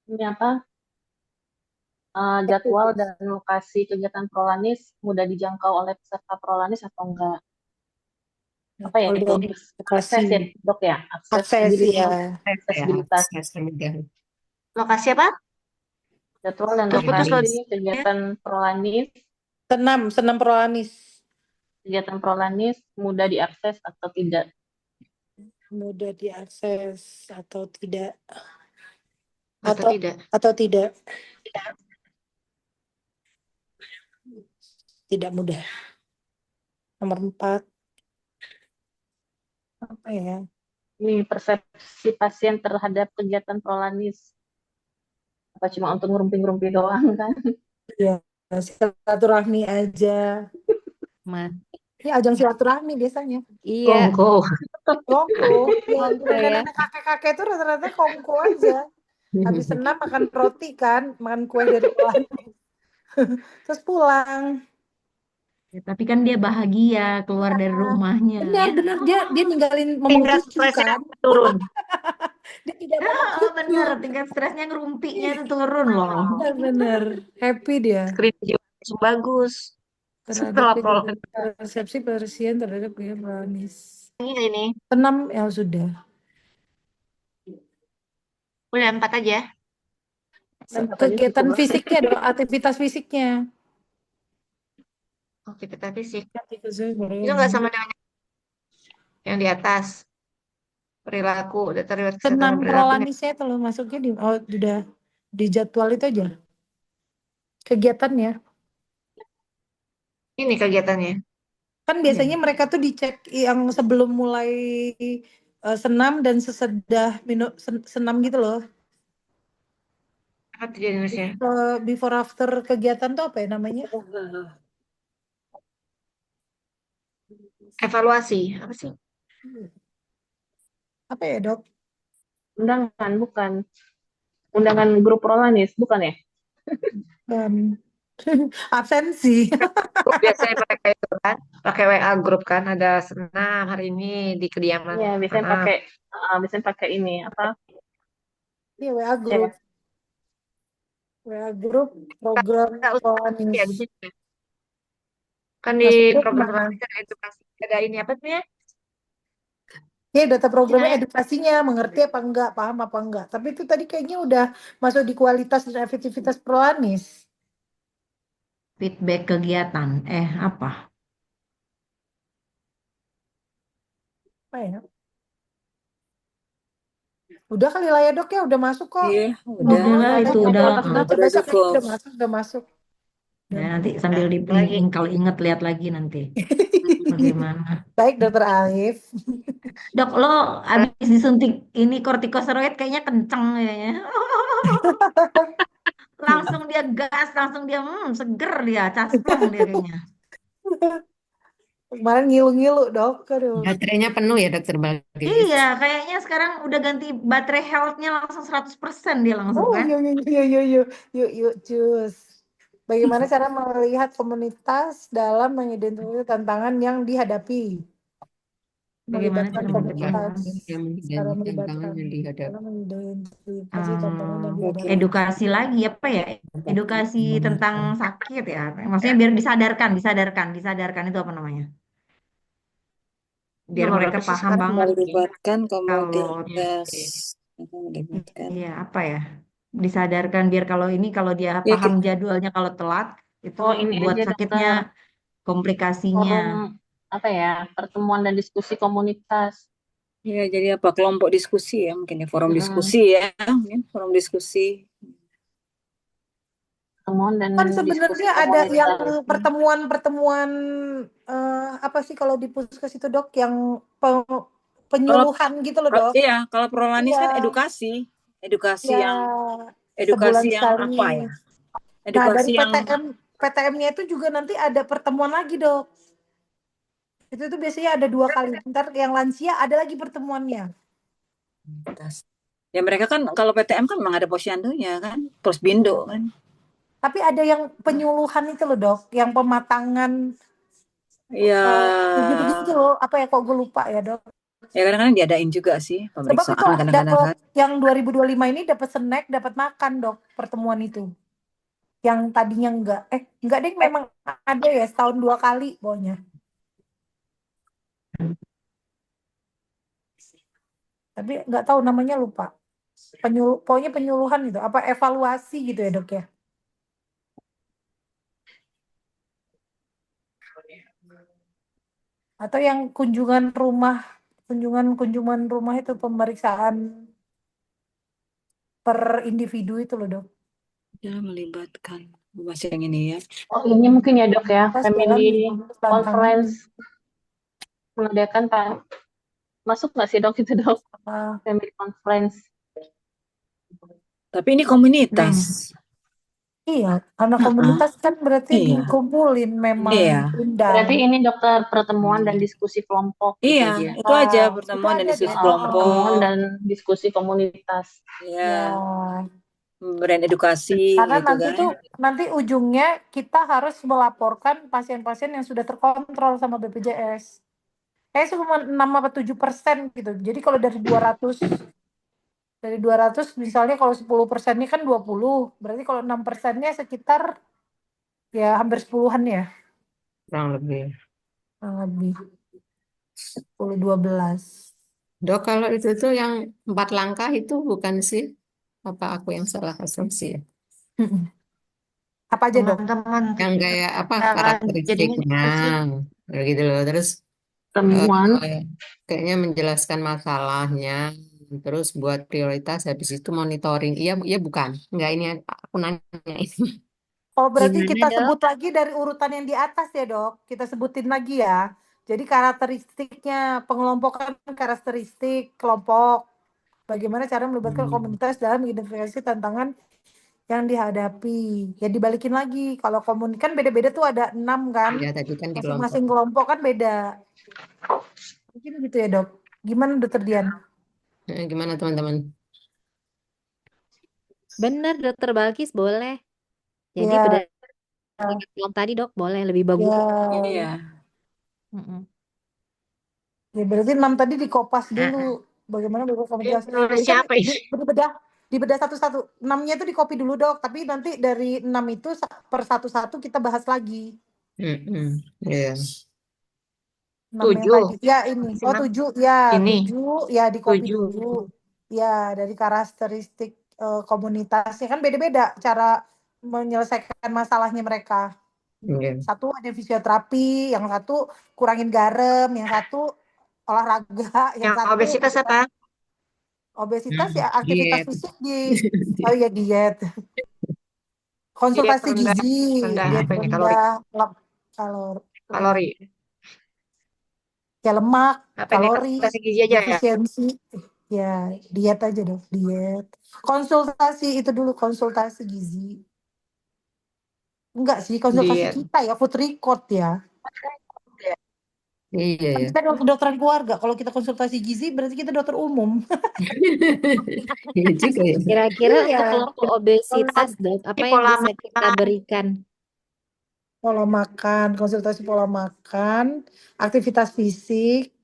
Ini apa? Jadwal dan lokasi kegiatan prolanis mudah dijangkau oleh peserta prolanis atau enggak? Apa ya itu? Akses ya, dok ya? Akses ya. Aksesibilitas. Lokasi apa? Jadwal dan Terputus lokasi kegiatan prolanis. Senam prolanis. Kegiatan prolanis mudah diakses atau tidak? Mudah diakses atau tidak? Atau tidak? Atau tidak? Tidak mudah. Nomor 4. Apa ya? Ini persepsi pasien terhadap kegiatan prolanis. Apa cuma untuk ngerumpi-ngerumpi doang kan? Ya, silaturahmi aja. Ya, ajang silaturahmi biasanya. Iya. Kongko. Ya, nenek kakek-kakek itu rata-rata kongko aja. Habis senam makan roti kan, makan kue dari prolanis. Terus pulang. Ya, tapi kan dia bahagia keluar dari rumahnya. Benar, dia ninggalin momen Tingkat cucu stresnya kan. turun. Dia tidak mau Bener, tingkat stresnya ngerumpinya itu turun loh. Bener, happy dia. Screen bagus. Setelah prolanis. Persepsi pasien terhadap kegiatan prolanis. Ini. Senam ya sudah. Udah 4 aja. Kegiatan fisiknya dong, aktivitas fisiknya. Aktivitas fisik. Itu nggak sama dengan yang di atas. Perilaku, data riwayat kesehatan dan Senam perilaku. prolanisnya itu loh masuknya udah di jadwal itu aja. Kegiatannya. Ini kegiatannya. Kan biasanya mereka tuh dicek yang sebelum mulai senam dan sesudah senam gitu loh. Apa tuh jenisnya? Before after kegiatan tuh apa ya namanya? Evaluasi. Apa sih? Apa ya dok? Undangan bukan? undangan grup Prolanis, bukan ya? Absensi. Grup biasanya mereka itu kan, pakai WA grup kan, ada senam hari ini di kediaman Iya, mana. biasanya pakai ini apa? Iya, WA Ya, grup. WA grup program Nggak usah Prolanis. ya di sini ya. Kan di Maksudnya program gimana? ada edukasi, ada ini apa namanya? Ya, data programnya edukasinya, mengerti apa enggak, paham apa enggak. Tapi itu tadi kayaknya udah masuk di kualitas dan efektivitas Prolanis. Feedback kegiatan. Apa? Apa ya? Udah kali lah ya dok ya, udah masuk kok. Iya, Udah udah. lah, itu Kayaknya udah. udah baca kayaknya cukup. udah masuk. Ya, nanti sambil di Lagi. kalau inget lihat lagi nanti. Bagaimana? Baik dokter Alif. Dok, lo abis disuntik ini kortikosteroid kayaknya kenceng ya. Langsung dia gas, langsung dia seger dia, caspleng dia kayaknya. Kemarin ngilu-ngilu dok. Aduh. Baterainya penuh ya Dokter Balkis. Iya, kayaknya sekarang udah ganti baterai health-nya langsung 100% dia langsung Oh kan. yuk cus. Bagaimana cara melihat komunitas dalam mengidentifikasi tantangan yang dihadapi? Bagaimana Melibatkan cara komunitas yang cara menjadi tantangan melibatkan yang dihadapi. cara mengidentifikasi tantangan yang dihadapi. Edukasi lagi apa ya? Edukasi tentang sakit ya. Maksudnya biar disadarkan itu apa namanya? Biar Nomor mereka berapa sih paham sekarang? banget Melibatkan kalau komoditas. Melibatkan. iya apa ya? Disadarkan biar kalau dia Ya, paham jadwalnya kalau telat itu Oh, ini buat aja sakitnya dokter, komplikasinya. forum apa ya, pertemuan dan diskusi komunitas. ya, jadi apa kelompok diskusi ya, mungkin ya forum diskusi ya, mungkin forum diskusi. Pertemuan dan Kan diskusi sebenarnya ada yang komunitas. pertemuan apa sih kalau di puskes itu dok yang penyuluhan gitu loh dok. Iya, kalau Prolanis kan Iya. edukasi Ya, sebulan yang sekali. apa ya? Nah, dari Edukasi yang PTM-nya itu juga nanti ada pertemuan lagi, Dok. Itu tuh biasanya ada 2 kali. Ntar yang lansia ada lagi pertemuannya. ya mereka kan kalau PTM kan memang ada posyandunya kan, posbindo kan. Tapi ada yang penyuluhan itu loh, Dok. Yang pematangan Ya, gitu-gitu loh. Apa ya, kok gue lupa ya, Dok. ya kadang-kadang diadain juga sih Sebab itu pemeriksaan kadang-kadang dapat kan. yang 2025 ini dapat snack, dapat makan, Dok, pertemuan itu. Yang tadinya enggak deh, memang ada ya setahun 2 kali pokoknya. Tapi nggak tahu namanya, lupa. Pokoknya penyuluhan gitu, apa evaluasi gitu ya dok ya. Atau yang kunjungan rumah itu pemeriksaan per individu itu loh dok. Ya, melibatkan masih yang ini ya. Oh, ini mungkin ya dok ya, Pas family dalam conference mengadakan masuk nggak sih dok itu dok? Family conference. Tapi ini komunitas. Iya, karena komunitas kan berarti dikumpulin memang. Iya. Berarti ini dokter pertemuan dan diskusi kelompok. Iya, gitu aja. itu aja pertemuan dan diskusi kelompok. Pertemuan dan diskusi komunitas. Iya. Brand edukasi. Karena gitu nanti kan. tuh nanti ujungnya kita harus melaporkan pasien-pasien yang sudah terkontrol sama BPJS. Cuma 6-7% gitu. Jadi kalau dari 200 misalnya kalau 10%-nya kan 20, berarti kalau 6%-nya sekitar ya hampir 10-an ya. Kurang lebih. 10-12. Dok, kalau itu tuh yang 4 langkah itu bukan sih? Apa aku yang salah asumsi ya? Apa aja dok? Teman-teman Yang kayak apa jadinya karakteristiknya, gitu loh. Terus Temuan. kayaknya menjelaskan masalahnya, terus buat prioritas, habis itu monitoring. Iya, iya bukan? Enggak, ini aku nanya ini. Oh, berarti Gimana, kita Dok? sebut lagi dari urutan yang di atas ya dok. Kita sebutin lagi ya. Jadi karakteristiknya, pengelompokan karakteristik kelompok. Bagaimana cara melibatkan komunitas dalam identifikasi tantangan yang dihadapi. Ya dibalikin lagi. Kalau kan beda-beda tuh ada 6 kan. Ya, tadi kan di Masing-masing kelompok kan beda. Mungkin gitu ya dok. Gimana dokter Dian? Gimana teman-teman? Bener, Dokter Balkis boleh. Jadi Ya, berdasarkan tadi dok, boleh lebih bagus. ya, Iya. Mm-mm. ya berarti 6 tadi dikopas Ah, dulu. Bagaimana berkomunikasi? Jadi Nulisnya kan apa ini? dibedah satu-satu. 6-nya itu dikopi dulu dok, tapi nanti dari 6 itu per satu-satu kita bahas lagi. Iya. 6 yang 7. tadi. Ya ini. Oh Simak. 7 ya, Ini 7 ya dikopi 7. dulu. Ya dari karakteristik komunitasnya kan beda-beda cara menyelesaikan masalahnya mereka. Iya. Satu ada fisioterapi, yang satu kurangin garam, yang satu olahraga, yang Yang satu obesitas apa? obesitas ya aktivitas Diet. fisik oh ya diet. Diet Konsultasi rendah gizi, diet apa ini kalori? rendah Kalori. ya lemak, Apa ini kalori, konsultasi gizi aja ya? defisiensi. Ya, diet aja dong, diet. Konsultasi itu dulu, konsultasi gizi. Enggak sih, konsultasi Diet. kita ya, food record ya. Iya Kan ya. kita kedokteran keluarga, kalau kita konsultasi gizi berarti kita dokter umum. Iya juga ya. Kira-kira Iya. untuk kelompok obesitas dok, apa yang Pola bisa kita makan. berikan? Pola makan, konsultasi pola makan, aktivitas fisik.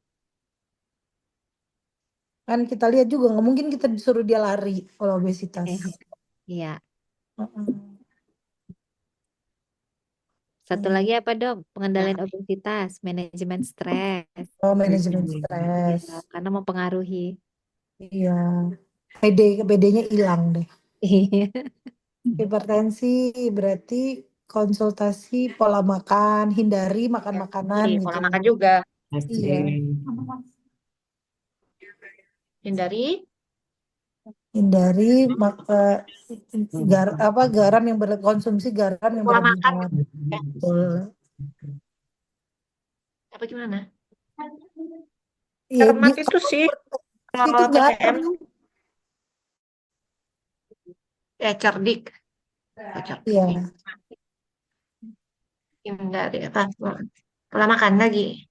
Kan kita lihat juga, nggak mungkin kita disuruh dia lari kalau obesitas. Iya. Mm-mm. Satu lagi apa dok? Pengendalian obesitas, manajemen stres. Oh, manajemen stres. Ya, karena mempengaruhi. Iya. PD-nya hilang deh. Hipertensi berarti konsultasi pola makan, hindari makan makanan Iya, gitu. pola makan juga. Iya. Hindari garam yang berkonsumsi garam yang pola makan. berlebihan. Betul. Apa gimana? Iya, Cermat itu sih itu kalau PTM. garam. Cerdik. Iya. Hindari apa? Pola makan lagi.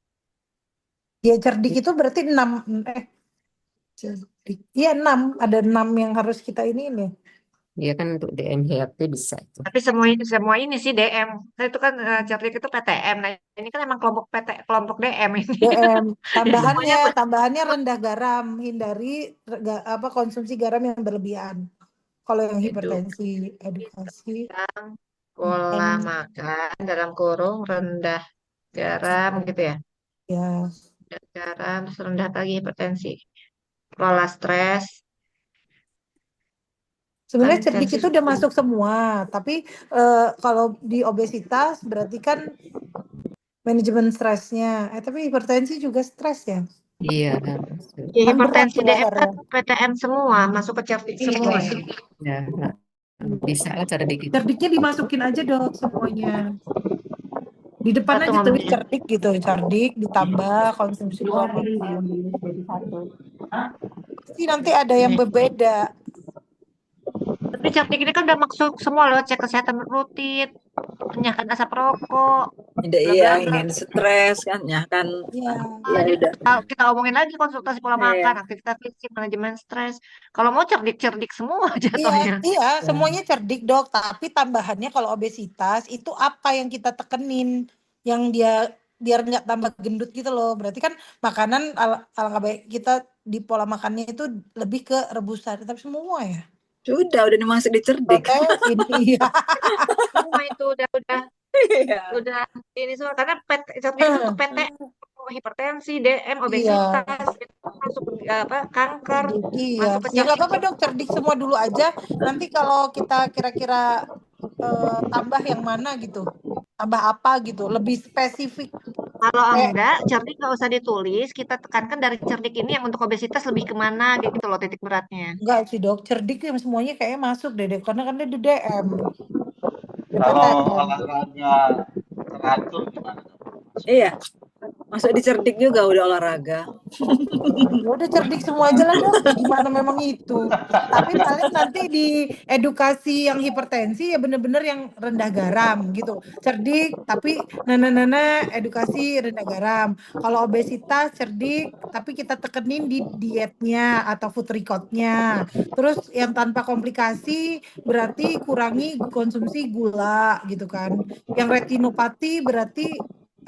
Ya cerdik itu berarti 6. Cerdik. Iya 6. Ada 6 yang harus kita ini nih. Iya kan untuk DMHRT bisa itu. Tapi semua ini sih DM. Nah, itu kan cerdik itu PTM. Nah, ini kan emang kelompok DM ini. DM. Semuanya Tambahannya rendah garam, hindari konsumsi garam yang berlebihan. Kalau yang hipertensi, edukasi. pola makan dalam kurung rendah garam gitu ya. Ya. Rendah garam, terus rendah lagi hipertensi. Pola stres. Sebenarnya cerdik Tensi itu udah masuk semua, tapi kalau di obesitas berarti kan manajemen stresnya. Tapi hipertensi juga stres ya. Iya. Ya, Kan berat hipertensi tuh DM lehernya. kan PTM semua, masuk ke cerdik semua ya. Ya, bisa lah cara dikit. Cerdiknya dimasukin aja dong semuanya. Di depan Satu aja tulis ngomongnya. cerdik gitu, cerdik ditambah konsumsi pola makan. Pasti nanti ada yang berbeda. Tapi cerdik ini kan udah masuk semua loh, cek kesehatan rutin, menyahkan asap rokok. Iya, ingin stres kan ya kan. Iya. Ya Jadi udah. kita omongin lagi konsultasi pola makan, aktivitas fisik, manajemen stres. Kalau mau cerdik-cerdik semua jatuhnya. Iya, semuanya cerdik dok. Tapi tambahannya kalau obesitas itu apa yang kita tekenin, yang dia biar nggak tambah gendut gitu loh. Berarti kan makanan alangkah baik kita di pola makannya itu lebih ke rebusan. Tapi semua ya. Sudah dimasuk di cerdik. Protein, iya. Semua itu udah ini semua karena cerdik itu untuk PT, hipertensi, DM, obesitas, itu masuk kanker, Iya. masuk ke Ya nggak cerdik. apa-apa dok, cerdik semua dulu aja. Nanti kalau kita kira-kira tambah yang mana gitu, tambah apa gitu, lebih spesifik. Kalau enggak, cerdik nggak usah ditulis, kita tekankan dari cerdik ini yang untuk obesitas lebih kemana gitu loh titik beratnya. Enggak sih dok, cerdik yang semuanya kayaknya masuk deh, karena kan dia di DM. Kalau olahraga teratur gimana? Iya. Masuk di cerdik juga udah olahraga. Ya udah cerdik semua aja lah dok. Ya gimana memang itu. Tapi paling nanti di edukasi yang hipertensi ya bener-bener yang rendah garam gitu. Cerdik tapi nana edukasi rendah garam. Kalau obesitas cerdik tapi kita tekenin di dietnya atau food recordnya. Terus yang tanpa komplikasi berarti kurangi konsumsi gula gitu kan. Yang retinopati berarti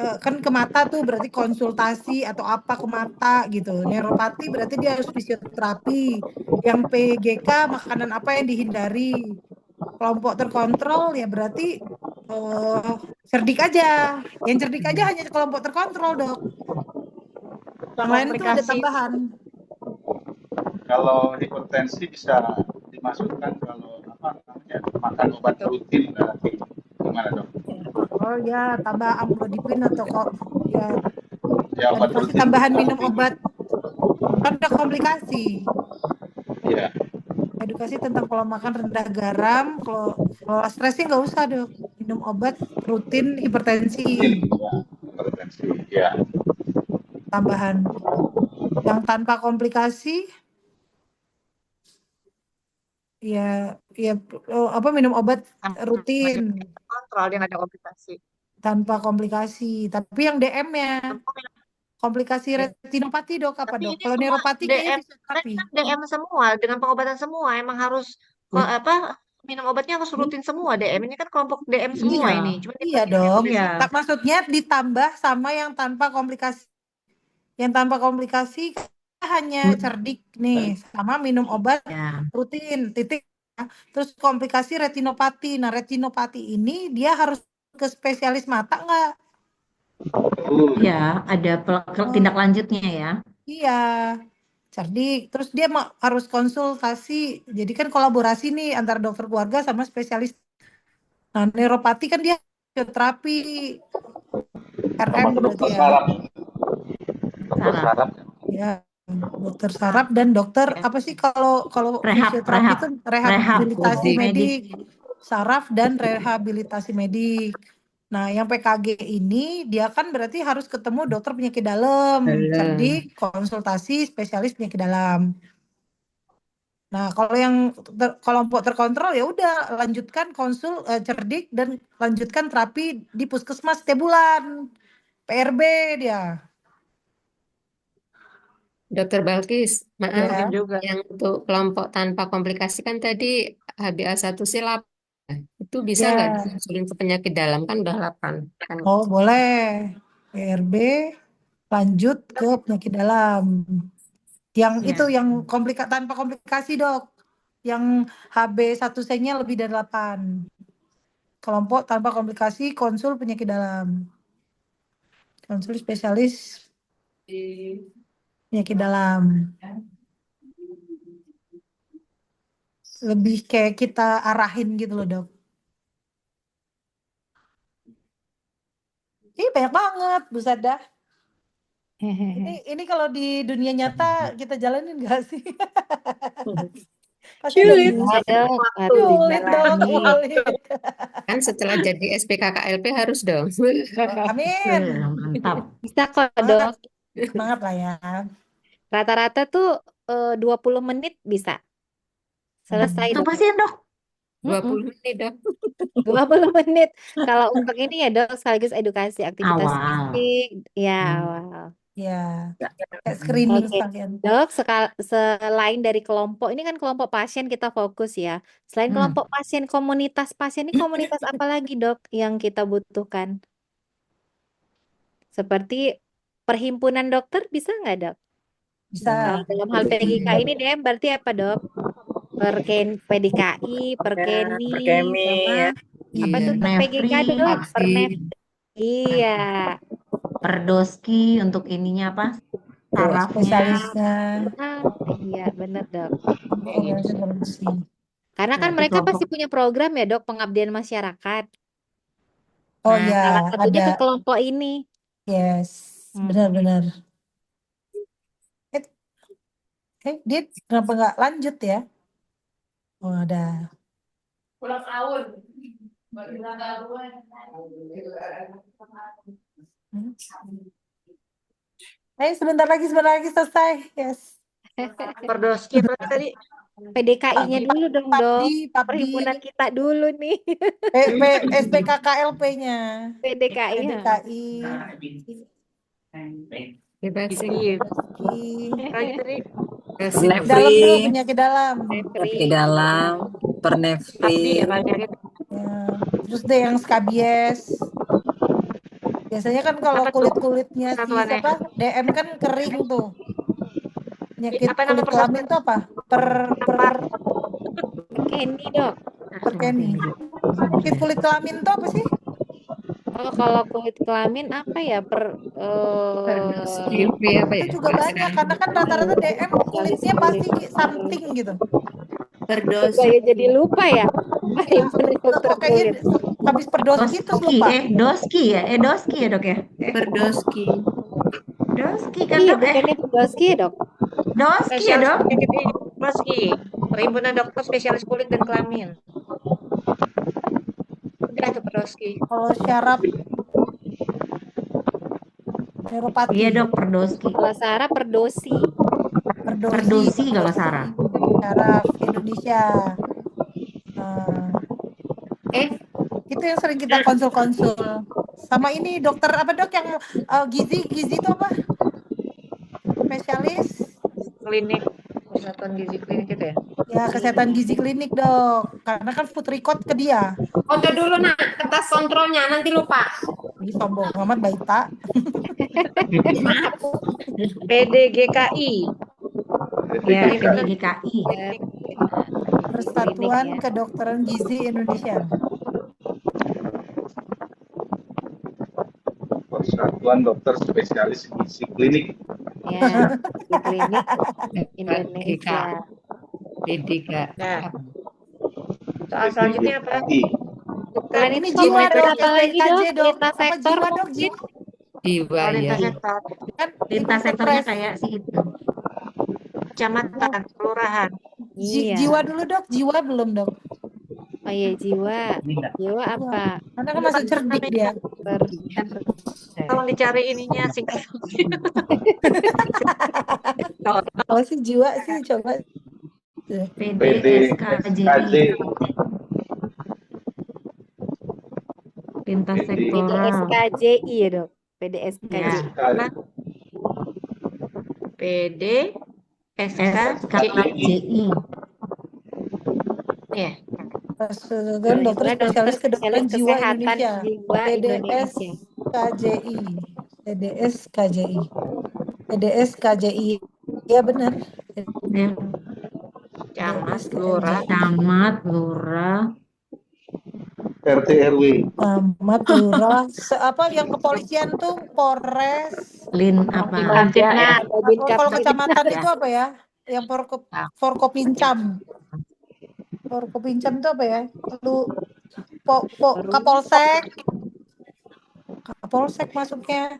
kan ke mata tuh berarti konsultasi atau apa ke mata gitu. Neuropati berarti dia harus fisioterapi. Yang PGK makanan apa yang dihindari. Kelompok terkontrol ya berarti eh, cerdik aja. Yang cerdik aja hanya kelompok terkontrol dok. Yang lain tuh ada Komplikasi tambahan. Kalau hipertensi bisa dimasukkan kalau apa namanya makan obat rutin berarti gimana dok? Oh ya tambah amlodipin atau kok ya Ya obat edukasi rutin tambahan untuk minum ini. obat kan ada komplikasi. Ya. Edukasi tentang pola makan rendah garam, kalau stres sih nggak usah dok, minum obat rutin hipertensi Rutin ya hipertensi. Ya. tambahan. Yang tanpa komplikasi, ya apa minum obat rutin kontrol yang ada komplikasi. tanpa komplikasi. Tapi yang DM-nya komplikasi retinopati dok apa Tapi dok? ini Kalau semua neuropati kayaknya DM, fisioterapi. kan DM semua dengan pengobatan semua. Emang harus kok apa minum obatnya harus rutin semua DM. Ini kan kelompok DM semua Iya, ini. Cuma iya dibagiin dok. obesitas. Iya. Tak maksudnya ditambah sama yang tanpa komplikasi. Yang tanpa komplikasi hanya cerdik nih sama minum obat Ya. rutin titik. Terus komplikasi retinopati. Nah, retinopati ini dia harus ke spesialis mata nggak? Iya, ada tindak lanjutnya ya. Iya, cerdik. Terus dia harus konsultasi. Jadi kan kolaborasi nih antara dokter keluarga sama spesialis. Nah, neuropati kan dia terapi Sama RM ke berarti dokter ya. saraf. Dokter Saraf. saraf. Ya, dokter saraf dan dokter apa sih kalau fisioterapi itu rehabilitasi medik, saraf dan rehabilitasi medik. Nah, yang PKG ini dia kan berarti harus ketemu dokter penyakit dalam, cerdik, konsultasi spesialis penyakit dalam. Nah, kalau yang kelompok terkontrol ya udah lanjutkan konsul cerdik dan lanjutkan terapi di puskesmas setiap bulan. PRB dia. Dokter Balkis, maaf, Ya. Juga. yang untuk kelompok tanpa komplikasi kan tadi HbA1c 8. Itu bisa nggak Ya. dikonsulin ke penyakit dalam kan udah 8 kan? Oh, boleh. PRB lanjut ke penyakit dalam. Yang Ya. itu yang tanpa komplikasi, Dok. Yang HB1C-nya lebih dari 8. Kelompok tanpa komplikasi konsul penyakit dalam. Konsul spesialis penyakit dalam. Lebih kayak kita arahin gitu loh, Dok. Ih, banyak banget, buset dah. Ini kalau di dunia nyata kita jalanin nggak sih? Pasti ada Sulit. Iya dok, harus sulit dok, dijalani. sulit. Kan setelah jadi SPKKLP harus dong. Amin. Mantap. Bisa kok Semangat, dok. semangat lah ya. Rata-rata tuh 20 menit bisa selesai Itu dok. pasti dok. 20 menit dong. 20 menit. Kalau untuk ini ya dok, sekaligus edukasi aktivitas Awal. fisik. Ya awal. Ya, kayak screening Oke, sekalian. dok, selain dari kelompok, ini kan kelompok pasien kita fokus ya. Selain kelompok pasien, komunitas pasien ini komunitas apa lagi dok yang kita butuhkan? Seperti perhimpunan dokter bisa nggak dok? Bisa. Kalau dalam hal PGK ini DM berarti apa dok? PDKI, Perkeni, Perkemi sama ya. apa tuh dok PGK Nefri, dok? Pernef. Iya, Perdoski untuk ininya apa? Sarafnya. Spesialisnya. iya bener dok. Organisasi produksi. Karena kan Berarti mereka pasti kelompok punya program ya dok, pengabdian masyarakat. Oh Nah, ya, salah satunya ada. ke kelompok ini. Yes, Hmm. benar-benar. Dia kenapa nggak lanjut ya? Oh, ada. Ulang tahun. Ulang tahun. Hmm. Sebentar lagi selesai. Yes. Perdoski apa tadi? PDKI-nya dulu dong, Dok. PABDI, Perhimpunan kita dulu nih. SPKKLP-nya. PDKI. PDKI. Bebas sih. Iya. Lagi. Lagi tadi Dalam dulu, Pernefri, penyakit dalam. penyakit dalam, abdi ya pernefri, banyak. Ya. Terus deh yang skabies. Biasanya kan kalau Apa tuh kulit-kulitnya si persatuannya? siapa DM kan kering tuh. Penyakit Apa nama kulit kelamin tuh apa? Kenny, Dok. Perkeni. Penyakit kulit kelamin tuh apa sih? Oh, kalau kulit kelamin apa ya? Perdoski apa ya? Itu juga banyak karena kan rata-rata DM kulitnya pasti something gitu. Coba ya jadi lupa ya. Perhimpunan dokter Kok kayaknya kulit. habis perdoski terus lupa. Doski ya, Doski ya dok ya. Perdoski. Doski kan Iya, dok, bukannya Doski ya, Dok? Doski ya Spesialis dok. penyakit ini, Perdoski. Perhimpunan dokter spesialis kulit dan kelamin. Udah itu Perdoski. Kalau syaraf neuropati. Iya dok, Perdoski. Kalau Sarah perdosi. Perdosi kalau Sarah. Syaraf Indonesia. Itu yang sering kita konsul-konsul. Sama ini dokter apa dok yang gizi itu apa? Spesialis Klinik Persatuan Gizi Klinik itu ya. ya kesehatan gizi klinik dok. Karena kan food record ke dia. Foto dulu nak kertas kontrolnya nanti lupa. Ini sombong amat Baita. PDGKI. Ya, PDGKI. Persatuan Kedokteran Gizi Indonesia. Persatuan Dokter Spesialis Gizi Klinik. Ya, di klinik Indonesia. PDK. Nah, soal selanjutnya apa? Selain Ini itu jiwa komunitas dok, apa lagi dok? SPKJ dok. Lintas Apa sektor jiwa dok? mungkin? Jiwa. Jiwa ya. Lintas sektor. Kan Lintas ini sektornya kepres. kayak si itu. Kecamatan, kelurahan. Iya. Jiwa dulu dok, jiwa belum dok. Oh iya, jiwa. Jiwa apa? Karena kan masuk cerdik dia. Tolong dicari ininya singkatannya. Kalau sih jiwa sih coba. PDSKJI. Lintas sektoral. PDSKJI ya dok. PDSKJI. Ya. PDSKJI. Ya. Persatuan Dokter Spesialis Kedokteran Jiwa Kesehatan Indonesia. Jiwa Indonesia. PDSKJI. PDSKJI. Ya benar. Ya. Camat, lurah. Camat, lurah. RT RW. Camat, lurah. Apa yang kepolisian tuh Polres. Apa? Kalau kecamatan itu apa ya? Yang Forkopincam. Forkopincam itu apa ya? Lu Kapolsek. Kapolsek masuknya.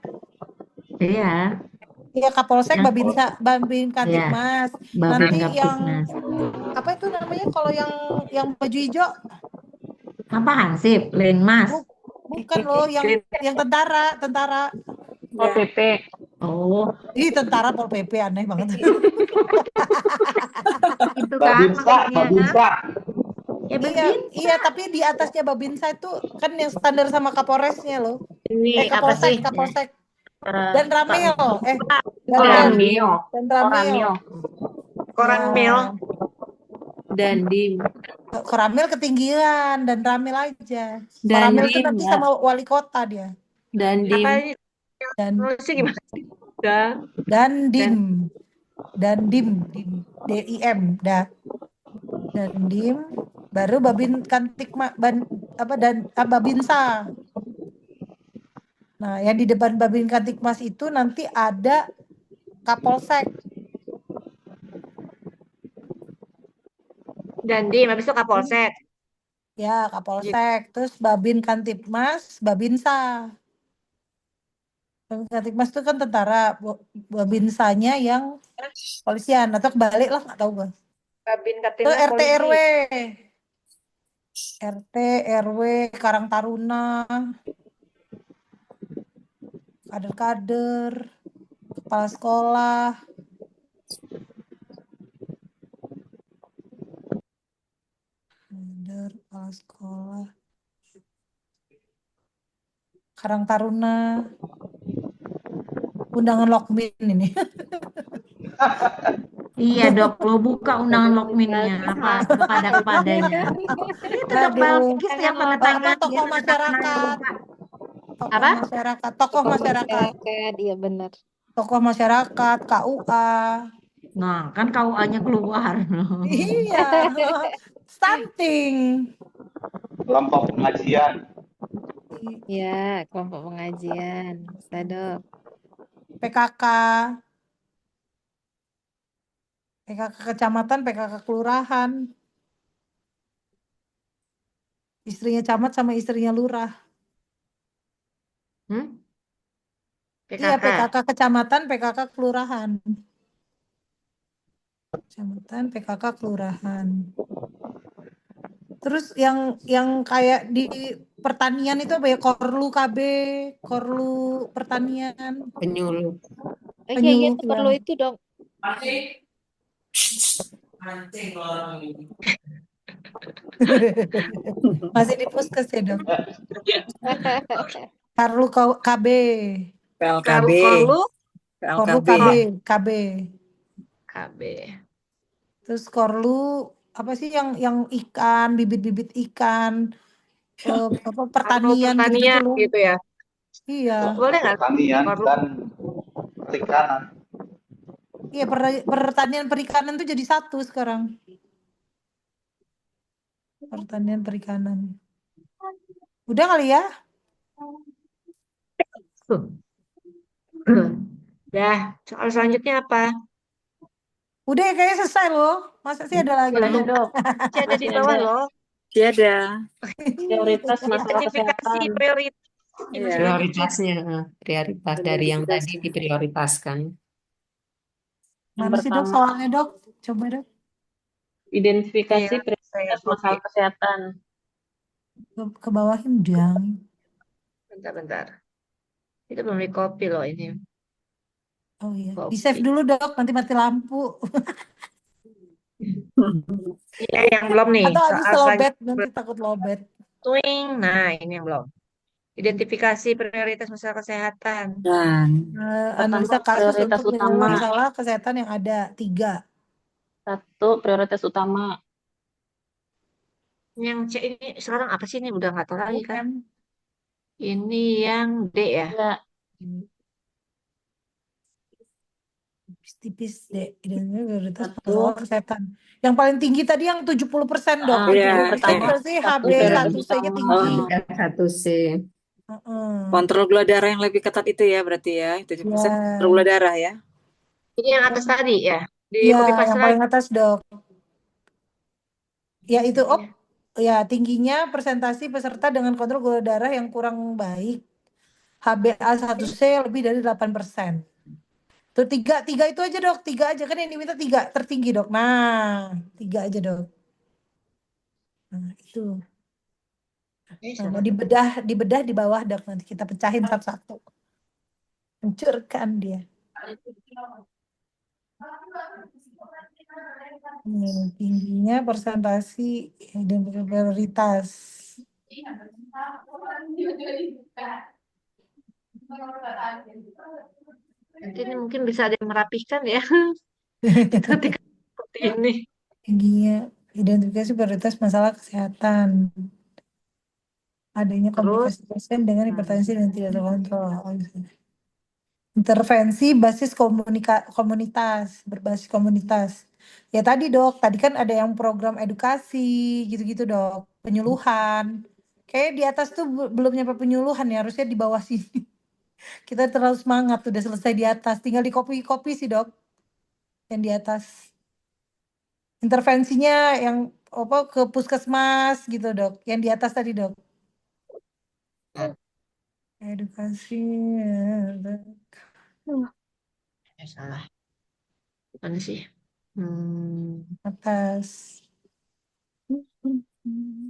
Iya. Iya Kapolsek, Ya. Babin Kantipmas. Nanti yang Kantipmas. apa itu namanya kalau yang baju hijau? Apa Hansip? Linmas. Bukan loh, yang tentara. Pol PP. Oh, Ih, tentara Pol PP aneh banget. itu kan Babinsa. Ya Iya, tapi di atasnya Babinsa itu kan yang standar sama Kapolresnya loh. Ini apa sih? Kapolsek. Dan Ramil. Koramil. Dan di Koramil ketinggian dan Ramil aja. Dan Koramil itu Dim, nanti ya. sama wali kota dia. dan di Nulisnya gimana? Dan Dim. DIM dah. Dan Dim baru Babin Kantikmas Babinsa. Nah, yang di depan Babin Kantikmas itu nanti ada Kapolsek. Dan di habis itu Kapolsek. Ya, Kapolsek. Terus Babin Kantipmas, Babinsa. Babin Kantipmas itu kan tentara, Babinsanya yang polisian. Atau kebalik lah, nggak tahu gue. Babin Itu Kaptimnas RT Polisi. RW. RT RW Karang Taruna. Kader-kader. kepala sekolah, kepala sekolah, Karang Taruna, undangan Lokmin ini. Iya dok, lo buka undangan Lokminnya apa kepadanya. Itu dok Aduh, Balkis yang tanda tangan dia tokoh tanda tangan masyarakat, lupa. tokoh Apa? masyarakat, tokoh masyarakat, Iya benar. tokoh masyarakat, KUA. Nah kan KUA-nya keluar. Iya, stunting. Kelompok pengajian. Ya, kelompok pengajian. Bisa dok. PKK, PKK kecamatan, PKK kelurahan, istrinya camat sama istrinya lurah. Iya, PKK. PKK kecamatan, PKK kelurahan. Kecamatan, PKK kelurahan. Terus yang kayak di pertanian itu apa ya? Korlu KB, Korlu pertanian, Penyuluh. Iya penyuluh itu perlu ya. itu dok. Masih di puskes ya dok. Korlu KB, PLKB, Korlu PLKB. KB. KB. Terus Korlu apa sih yang ikan, bibit-bibit ikan, apa pertanian gitu-gitu Pertanian loh. gitu ya. Iya. Boleh nggak? Pertanian Korlu. dan perikanan. Iya, pertanian perikanan tuh jadi satu sekarang. Pertanian perikanan. Udah kali ya? Dah, soal selanjutnya apa? Udah ya, kayaknya selesai loh. Masa sih ada lagi? Ada dok, Masih ada di masih bawah ada loh. Tiada. prioritas masalah Identifikasi kesehatan. prioritas. Iya. Prioritasnya, prioritas dari yang Prioritas. tadi diprioritaskan. Yang Mana sih dok pertama, soalnya dok? Coba dok. identifikasi Iya, prioritas oke. masalah kesehatan. Ke bawahin jangan. Bentar. Itu belum di copy loh ini. Oh iya. Copy. Di save dulu dok, nanti mati lampu. Iya, yang belum nih. Atau habis Soal lobet, selanjutnya. nanti takut lobet. Twing. Nah, ini yang belum. Identifikasi prioritas masalah kesehatan. Dan Analisa Pertama, kasus prioritas untuk utama. masalah kesehatan yang ada 3. 1, prioritas utama. Yang C ini sekarang apa sih ini? Udah nggak tahu lagi kan. UM. Ini yang D ya. Ya, Tipis deh. Prioritas 1, masalah kesehatan. Yang paling tinggi tadi yang 70% dok. Iya, 70% pertama, berarti 1 HB prioritas 1C-nya utama. tinggi. Satu C. kontrol gula darah yang lebih ketat itu ya berarti ya. 70% kontrol gula darah ya. Ini yang atas tadi ya. Di Iya, copy paste yang lagi. paling atas dok. Ya itu ya tingginya persentasi peserta dengan kontrol gula darah yang kurang baik. HbA1c lebih dari 8%. Tuh tiga itu aja dok, 3 aja kan yang diminta 3 tertinggi dok. Nah, 3 aja dok. Nah itu. Nah, dibedah di bawah dok, nanti kita pecahin satu-satu. Hancurkan dia. Tingginya persentase dan prioritas. Nanti ini mungkin bisa ada yang merapihkan ya. Seperti ini. Tingginya identifikasi prioritas masalah kesehatan. Adanya komplikasi pasien dengan hipertensi dan tidak terkontrol. Intervensi basis komunitas, berbasis komunitas. Ya tadi dok, tadi kan ada yang program edukasi gitu-gitu dok, penyuluhan. Kayak di atas tuh belum nyampe penyuluhan ya, harusnya di bawah sini. Kita terlalu semangat, udah selesai di atas, tinggal di copy sih dok, yang di atas. Intervensinya yang apa ke puskesmas gitu dok, yang di atas tadi dok. Edukasi. Salah. Mana sih? Atas.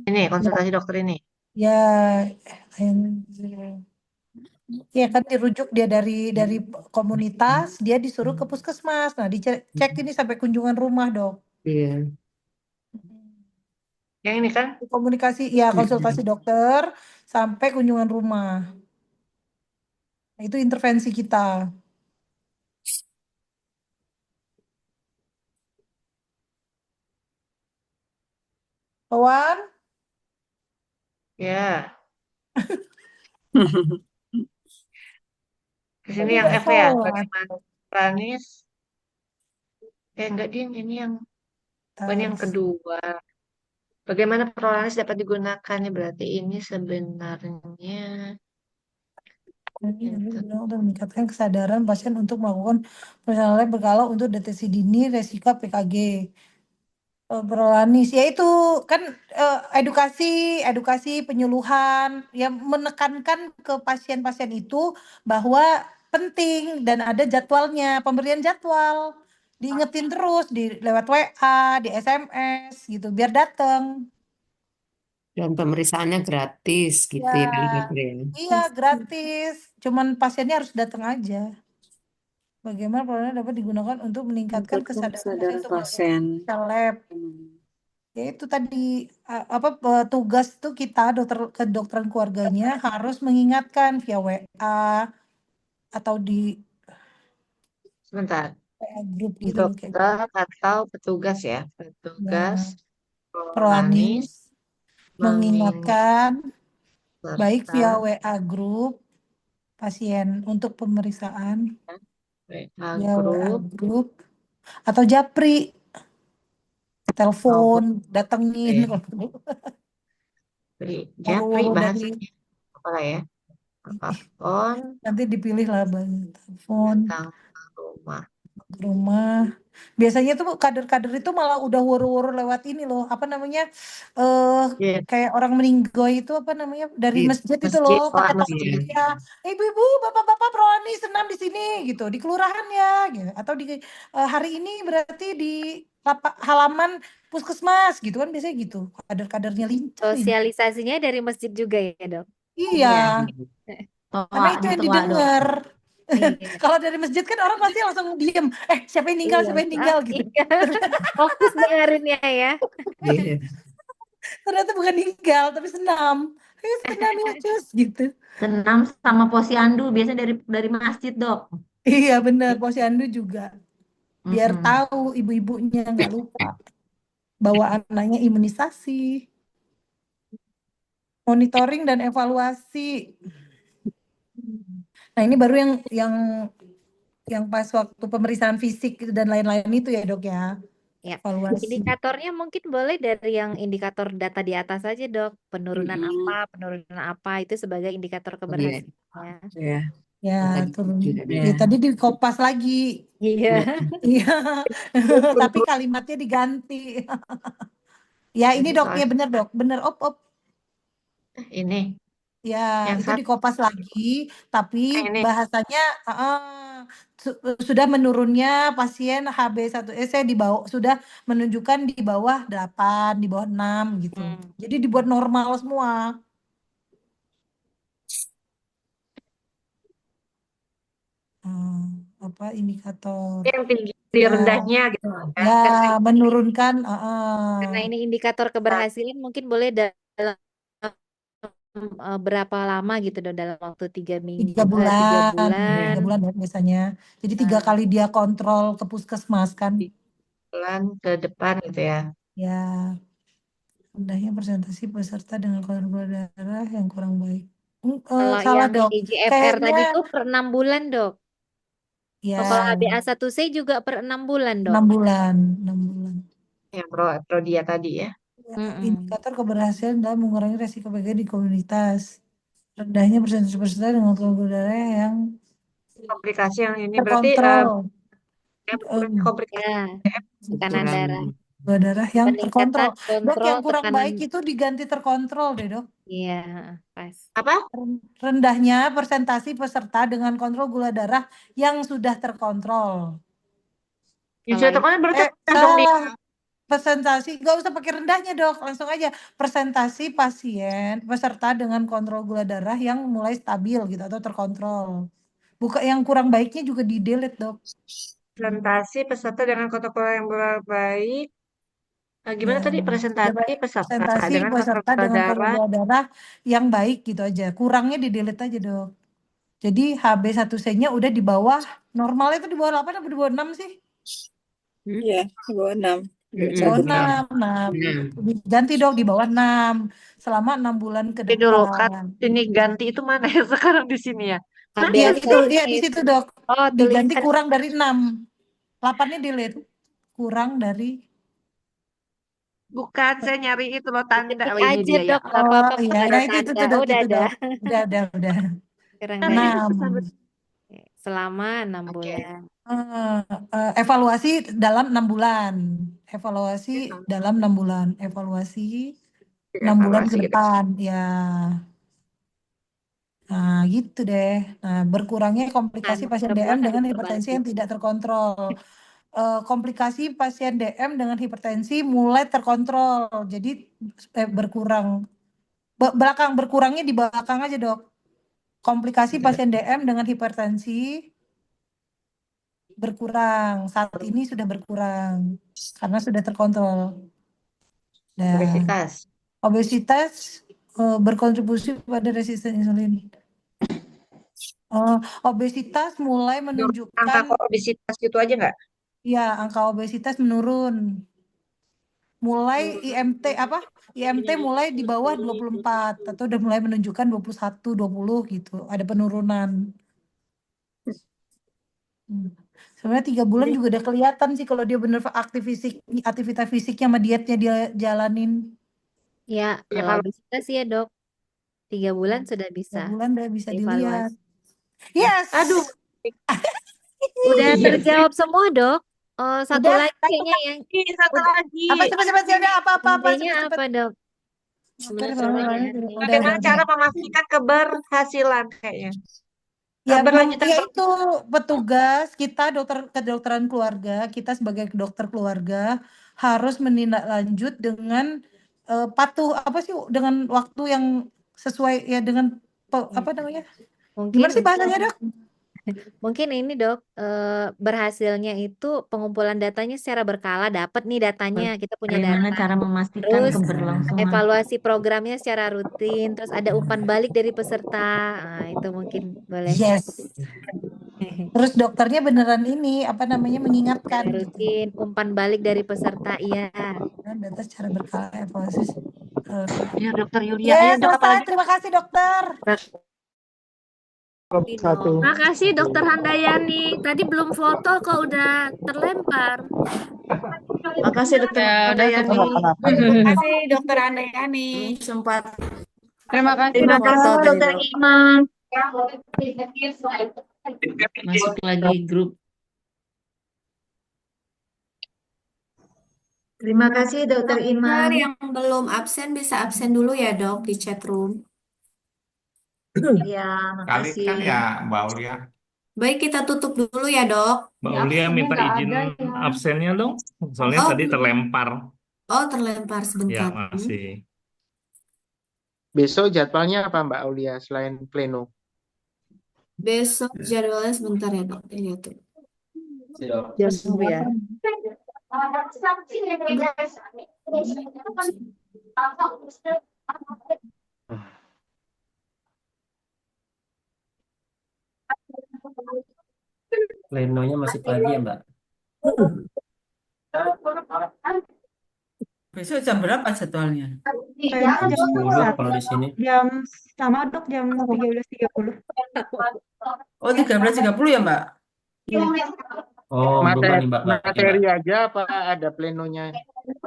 Ini konsultasi dokter ini. Ya, Ya kan dirujuk dia dari komunitas, dia disuruh ke puskesmas. Nah, dicek ini sampai kunjungan rumah, Dok. Iya. Yang ini kan? Komunikasi, ya konsultasi dokter sampai kunjungan rumah. Nah, itu intervensi kita. Kawan, Ya, di sini tadi yang nggak F ya. sholat. Bagaimana Pranis? Enggak ding, ini yang Tas. kedua. Bagaimana Prolanis dapat digunakannya? Berarti ini sebenarnya Ini itu. untuk meningkatkan kesadaran pasien untuk melakukan pengenalan berkala untuk deteksi dini resiko PKG. Berolanis, yaitu kan edukasi, edukasi penyuluhan yang menekankan ke pasien-pasien itu bahwa penting dan ada jadwalnya, pemberian jadwal, diingetin terus di lewat WA, di SMS gitu, biar datang. Dan pemeriksaannya gratis gitu ya, Ya, Dokter ya. iya gratis, cuman pasiennya harus datang aja. Bagaimana protokol dapat digunakan untuk meningkatkan Meningkatkan kesadaran pasien kesadaran untuk melakukan pasien. lab. Ya itu tadi tugas tuh kita kedokteran keluarganya harus mengingatkan via WA atau di Sebentar. WA grup gitu loh kayak Dokter atau petugas ya. Petugas ya. Prolanis Proanis mengingatkan baik via serta WA grup pasien untuk pemeriksaan WA via WA grup. grup atau japri telepon datengin Ya. kalau Japri woro-woro dari bahasanya apa lah ya? Telepon nanti dipilih lah bang telepon datang ke rumah. ke rumah. Biasanya tuh kader-kader itu malah udah woro-woro lewat ini loh, apa namanya? Iya, Kayak orang meninggoy itu apa namanya? Dari Di masjid itu masjid, loh, sholat pakai topeng masjid. ya. Ibu-ibu, bapak-bapak rohani senam di sini gitu, di kelurahan ya gitu. Atau di hari ini berarti di halaman puskesmas gitu kan biasanya gitu. Kader-kadernya lincah ini. Sosialisasinya dari masjid juga ya, Dok? Iya, Iya, karena toa itu di yang toa dok. didengar. Iya. Kalau dari masjid kan orang pasti langsung diem. Siapa yang meninggal, Iya. siapa yang meninggal gitu. Iya. Fokus dengerinnya ya. Iya. Ternyata bukan meninggal, tapi senam. Senam ya cus gitu. Senam sama posyandu biasanya dari masjid dok. Iya benar, posyandu juga. Biar Mm-mm. tahu ibu-ibunya nggak lupa bawa anaknya imunisasi, monitoring dan evaluasi. Nah ini baru yang pas waktu pemeriksaan fisik dan lain-lain itu ya dok ya, Ya. evaluasi. Indikatornya mungkin boleh dari yang indikator data di atas saja, Dok. Penurunan apa itu sebagai indikator Oh, iya. keberhasilannya. Iya. Ya Tadi turun. juga Iya. Ya, tadi dikopas lagi. Iya. Iya, tapi kalimatnya diganti. Ya ini Jadi dok, ya soal bener dok, bener op. ini Ya, yang itu satu dikopas lagi, tapi ini bahasanya sudah menurunnya pasien HB1S sudah menunjukkan di bawah 8, di bawah 6 gitu. Jadi dibuat normal semua. Apa indikator? yang tinggi di Ya, rendahnya gitu ya. ya Karena menurunkan. karena ini indikator keberhasilan mungkin boleh dalam berapa lama gitu, Dok, dalam waktu 3 minggu, 3 bulan. Tiga bulan ya biasanya. Jadi 3 kali dia kontrol ke puskesmas kan. Bulan ke depan gitu ya. Ya, rendahnya presentasi peserta dengan kadar gula darah yang kurang baik. Kalau Salah yang dok. IGFR Kayaknya tadi tuh per 6 bulan, Dok. ya Kalau HbA1c juga per 6 bulan, Dok. 6 bulan, 6 bulan. Yang pro dia tadi ya. Ya, indikator keberhasilan dalam mengurangi resiko PGD di komunitas. Rendahnya presentasi peserta dengan kadar gula darah yang Komplikasi yang ini berarti terkontrol. komplikasi Ya, tekanan darah. Gula darah yang terkontrol. Peningkatan Dok, yang kontrol kurang tekanan. baik itu diganti terkontrol deh dok. Iya, pas. apa? Rendahnya presentasi peserta dengan kontrol gula darah yang sudah terkontrol. Yang sudah Kalau terkontrol berarti dong salah. presentasi, nggak usah pakai rendahnya dok, langsung aja presentasi pasien peserta dengan kontrol gula darah yang mulai stabil gitu atau terkontrol. Buka yang kurang baiknya juga di delete dok. Presentasi peserta dengan protokol yang baik. Gimana Ya, tadi presentasi peserta presentasi dengan kontrol peserta gula dengan darah. kontrol darah yang baik gitu aja. Kurangnya di delete aja dok. Jadi HB1C-nya udah di bawah, normalnya itu di bawah 8 atau di bawah 6 sih? Iya, di bawah 6. Di bawah 6. Nah, ganti dong di bawah 6 selama 6 bulan ke Tapi dulu kan depan. ini ganti itu mana ya sekarang di sini ya? Iya, HbA1c itu ya di situ dok. oh Diganti tulisan kurang dari 6. 8-nya delete. Kurang dari Bukan, saya nyari itu loh tanda. ketik Oh, ini aja dia ya. dok, nggak apa-apa iya, nggak ada nah itu tanda. dok, Udah itu ada. dok. Udah. Kurang Kan dari itu 6. sampai selama 6 Oke. bulan. Evaluasi dalam 6 bulan. Evaluasi dalam 6 bulan. Evaluasi 6 bulan ke Evaluasi gitu. depan. Ya. Nah, gitu deh. Nah, berkurangnya komplikasi pasien DM dengan hipertensi yang tidak terkontrol. Komplikasi pasien DM dengan hipertensi mulai terkontrol. Jadi berkurang. Berkurangnya di belakang aja, Dok. Komplikasi pasien DM dengan hipertensi berkurang. Saat ini sudah berkurang karena sudah terkontrol. Nah, obesitas berkontribusi pada resistensi insulin. Obesitas mulai menunjukkan Angka obesitas gitu aja nggak? ya angka obesitas menurun. Mulai IMT mulai di bawah 24 atau udah mulai menunjukkan 21, 20 gitu. Ada penurunan. Sebenarnya 3 bulan juga udah kelihatan sih kalau dia bener aktivitas fisiknya sama dietnya dia jalanin. Ya, Ya, kalau obesitas ya dok, 3 bulan sudah 3 bisa bulan udah bisa dilihat. evaluasi. Yes. Aduh, Udah terjawab semua dok. Satu Udah. lagi kayaknya yang satu lagi. Apa cepet-cepet apa intinya cepet-cepet. apa dok? Bagaimana cara memastikan keberhasilan kayaknya? Ya, Keberlanjutan itu petugas kita kedokteran keluarga, kita sebagai dokter keluarga harus menindaklanjut dengan patuh dengan waktu yang sesuai ya dengan apa namanya? Mungkin Gimana sih bahasanya, Dok? mungkin ini dok, berhasilnya itu pengumpulan datanya secara berkala, dapat nih datanya, kita punya Bagaimana data. cara memastikan Terus keberlangsungan? evaluasi programnya secara rutin, terus ada umpan balik dari peserta. Nah, itu mungkin boleh. Yes. Terus dokternya beneran ini mengingatkan Secara rutin, umpan balik dari peserta, iya. data secara berkala evaluasi. Ya, dokter Yulia. Ya, Ayo, dok, selesai. Terima kasih, dokter. Terima kasih Dokter Handayani. Tadi belum foto kok udah terlempar. Makasih dokter Handayani. Terima kasih Dokter Handayani sempat. Terima kasih Dokter Iman. Masuk lagi grup. Terima kasih Dokter Iman. Yang belum absen bisa absen dulu ya dok di chat room. Ya, Kali makasih. kan ya Mbak Aulia. Baik, kita tutup dulu ya dok. Mbak Aulia minta izin absennya dong. Soalnya tadi terlempar. Oh, terlempar Ya, sebentar. masih. Besok jadwalnya apa Mbak Aulia selain pleno? Besok jadwalnya sebentar ya dok. Lihat tuh. Jam ya. Plenonya masih pagi ya Mbak? Besok jam berapa jadwalnya? Jam 10 kalau di sini. Jam sama dok, jam 13.30. Oh, 13.30 ya Mbak? Oh, berubah nih Mbak. Materi aja apa ada plenonya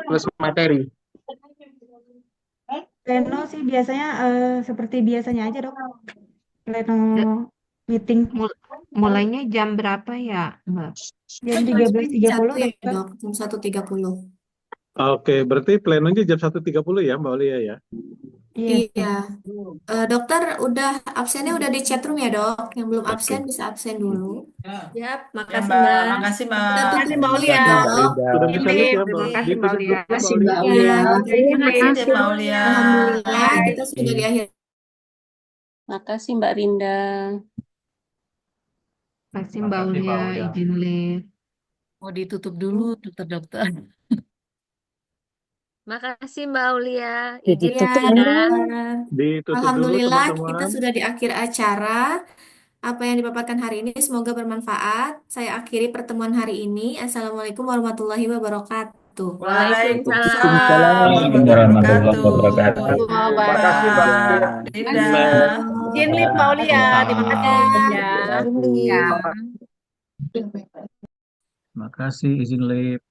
plus materi? Pleno sih biasanya seperti biasanya aja dok. Pleno meeting. Mulainya jam berapa ya, Mbak? Jam 13.30 ya dok, jam 1.30. Oke, berarti plenonya jam 1.30 ya Mbak Aulia ya? Iya, Iya. Dokter absennya udah di chat room ya, Dok. Yang belum absen Oke. bisa absen dulu. Ya, Yap, ya makasih Mbak. Mbak. Makasih Kita Mbak. tutup Makasih Mbak dulu ya, Aulia. Makasih Mbak Dok. Linda. Sudah bisa Lip, lihat ya, terima Mbak. kasih Mbak Dipresent Aulia. dulu, Mbak Makasih Oli. Mbak Iya, Aulia. terima Makasih kasih. Mbak Aulia. Alhamdulillah kita sudah di akhir. Makasih Mbak Rinda. Makasih Mbak Makasih Mbak Aulia, Aulia. izin live. Mau ditutup dulu, dokter-dokter. Makasih Mbak Aulia. Iya, Izin Ditutup ya. dulu. Ditutup dulu Alhamdulillah kita teman-teman. sudah di akhir acara. Apa yang dipaparkan hari ini semoga bermanfaat. Saya akhiri pertemuan hari ini. Assalamualaikum warahmatullahi wabarakatuh. Waalaikumsalam Warahmatullahi warahmatullahi wabarakatuh. wabarakatuh. Makasih Mbak Aulia. Linda. Izin live Mbak Aulia. Terima kasih Waalaikumsalam. ya. Terima kasih. Ya. Makasih izin live.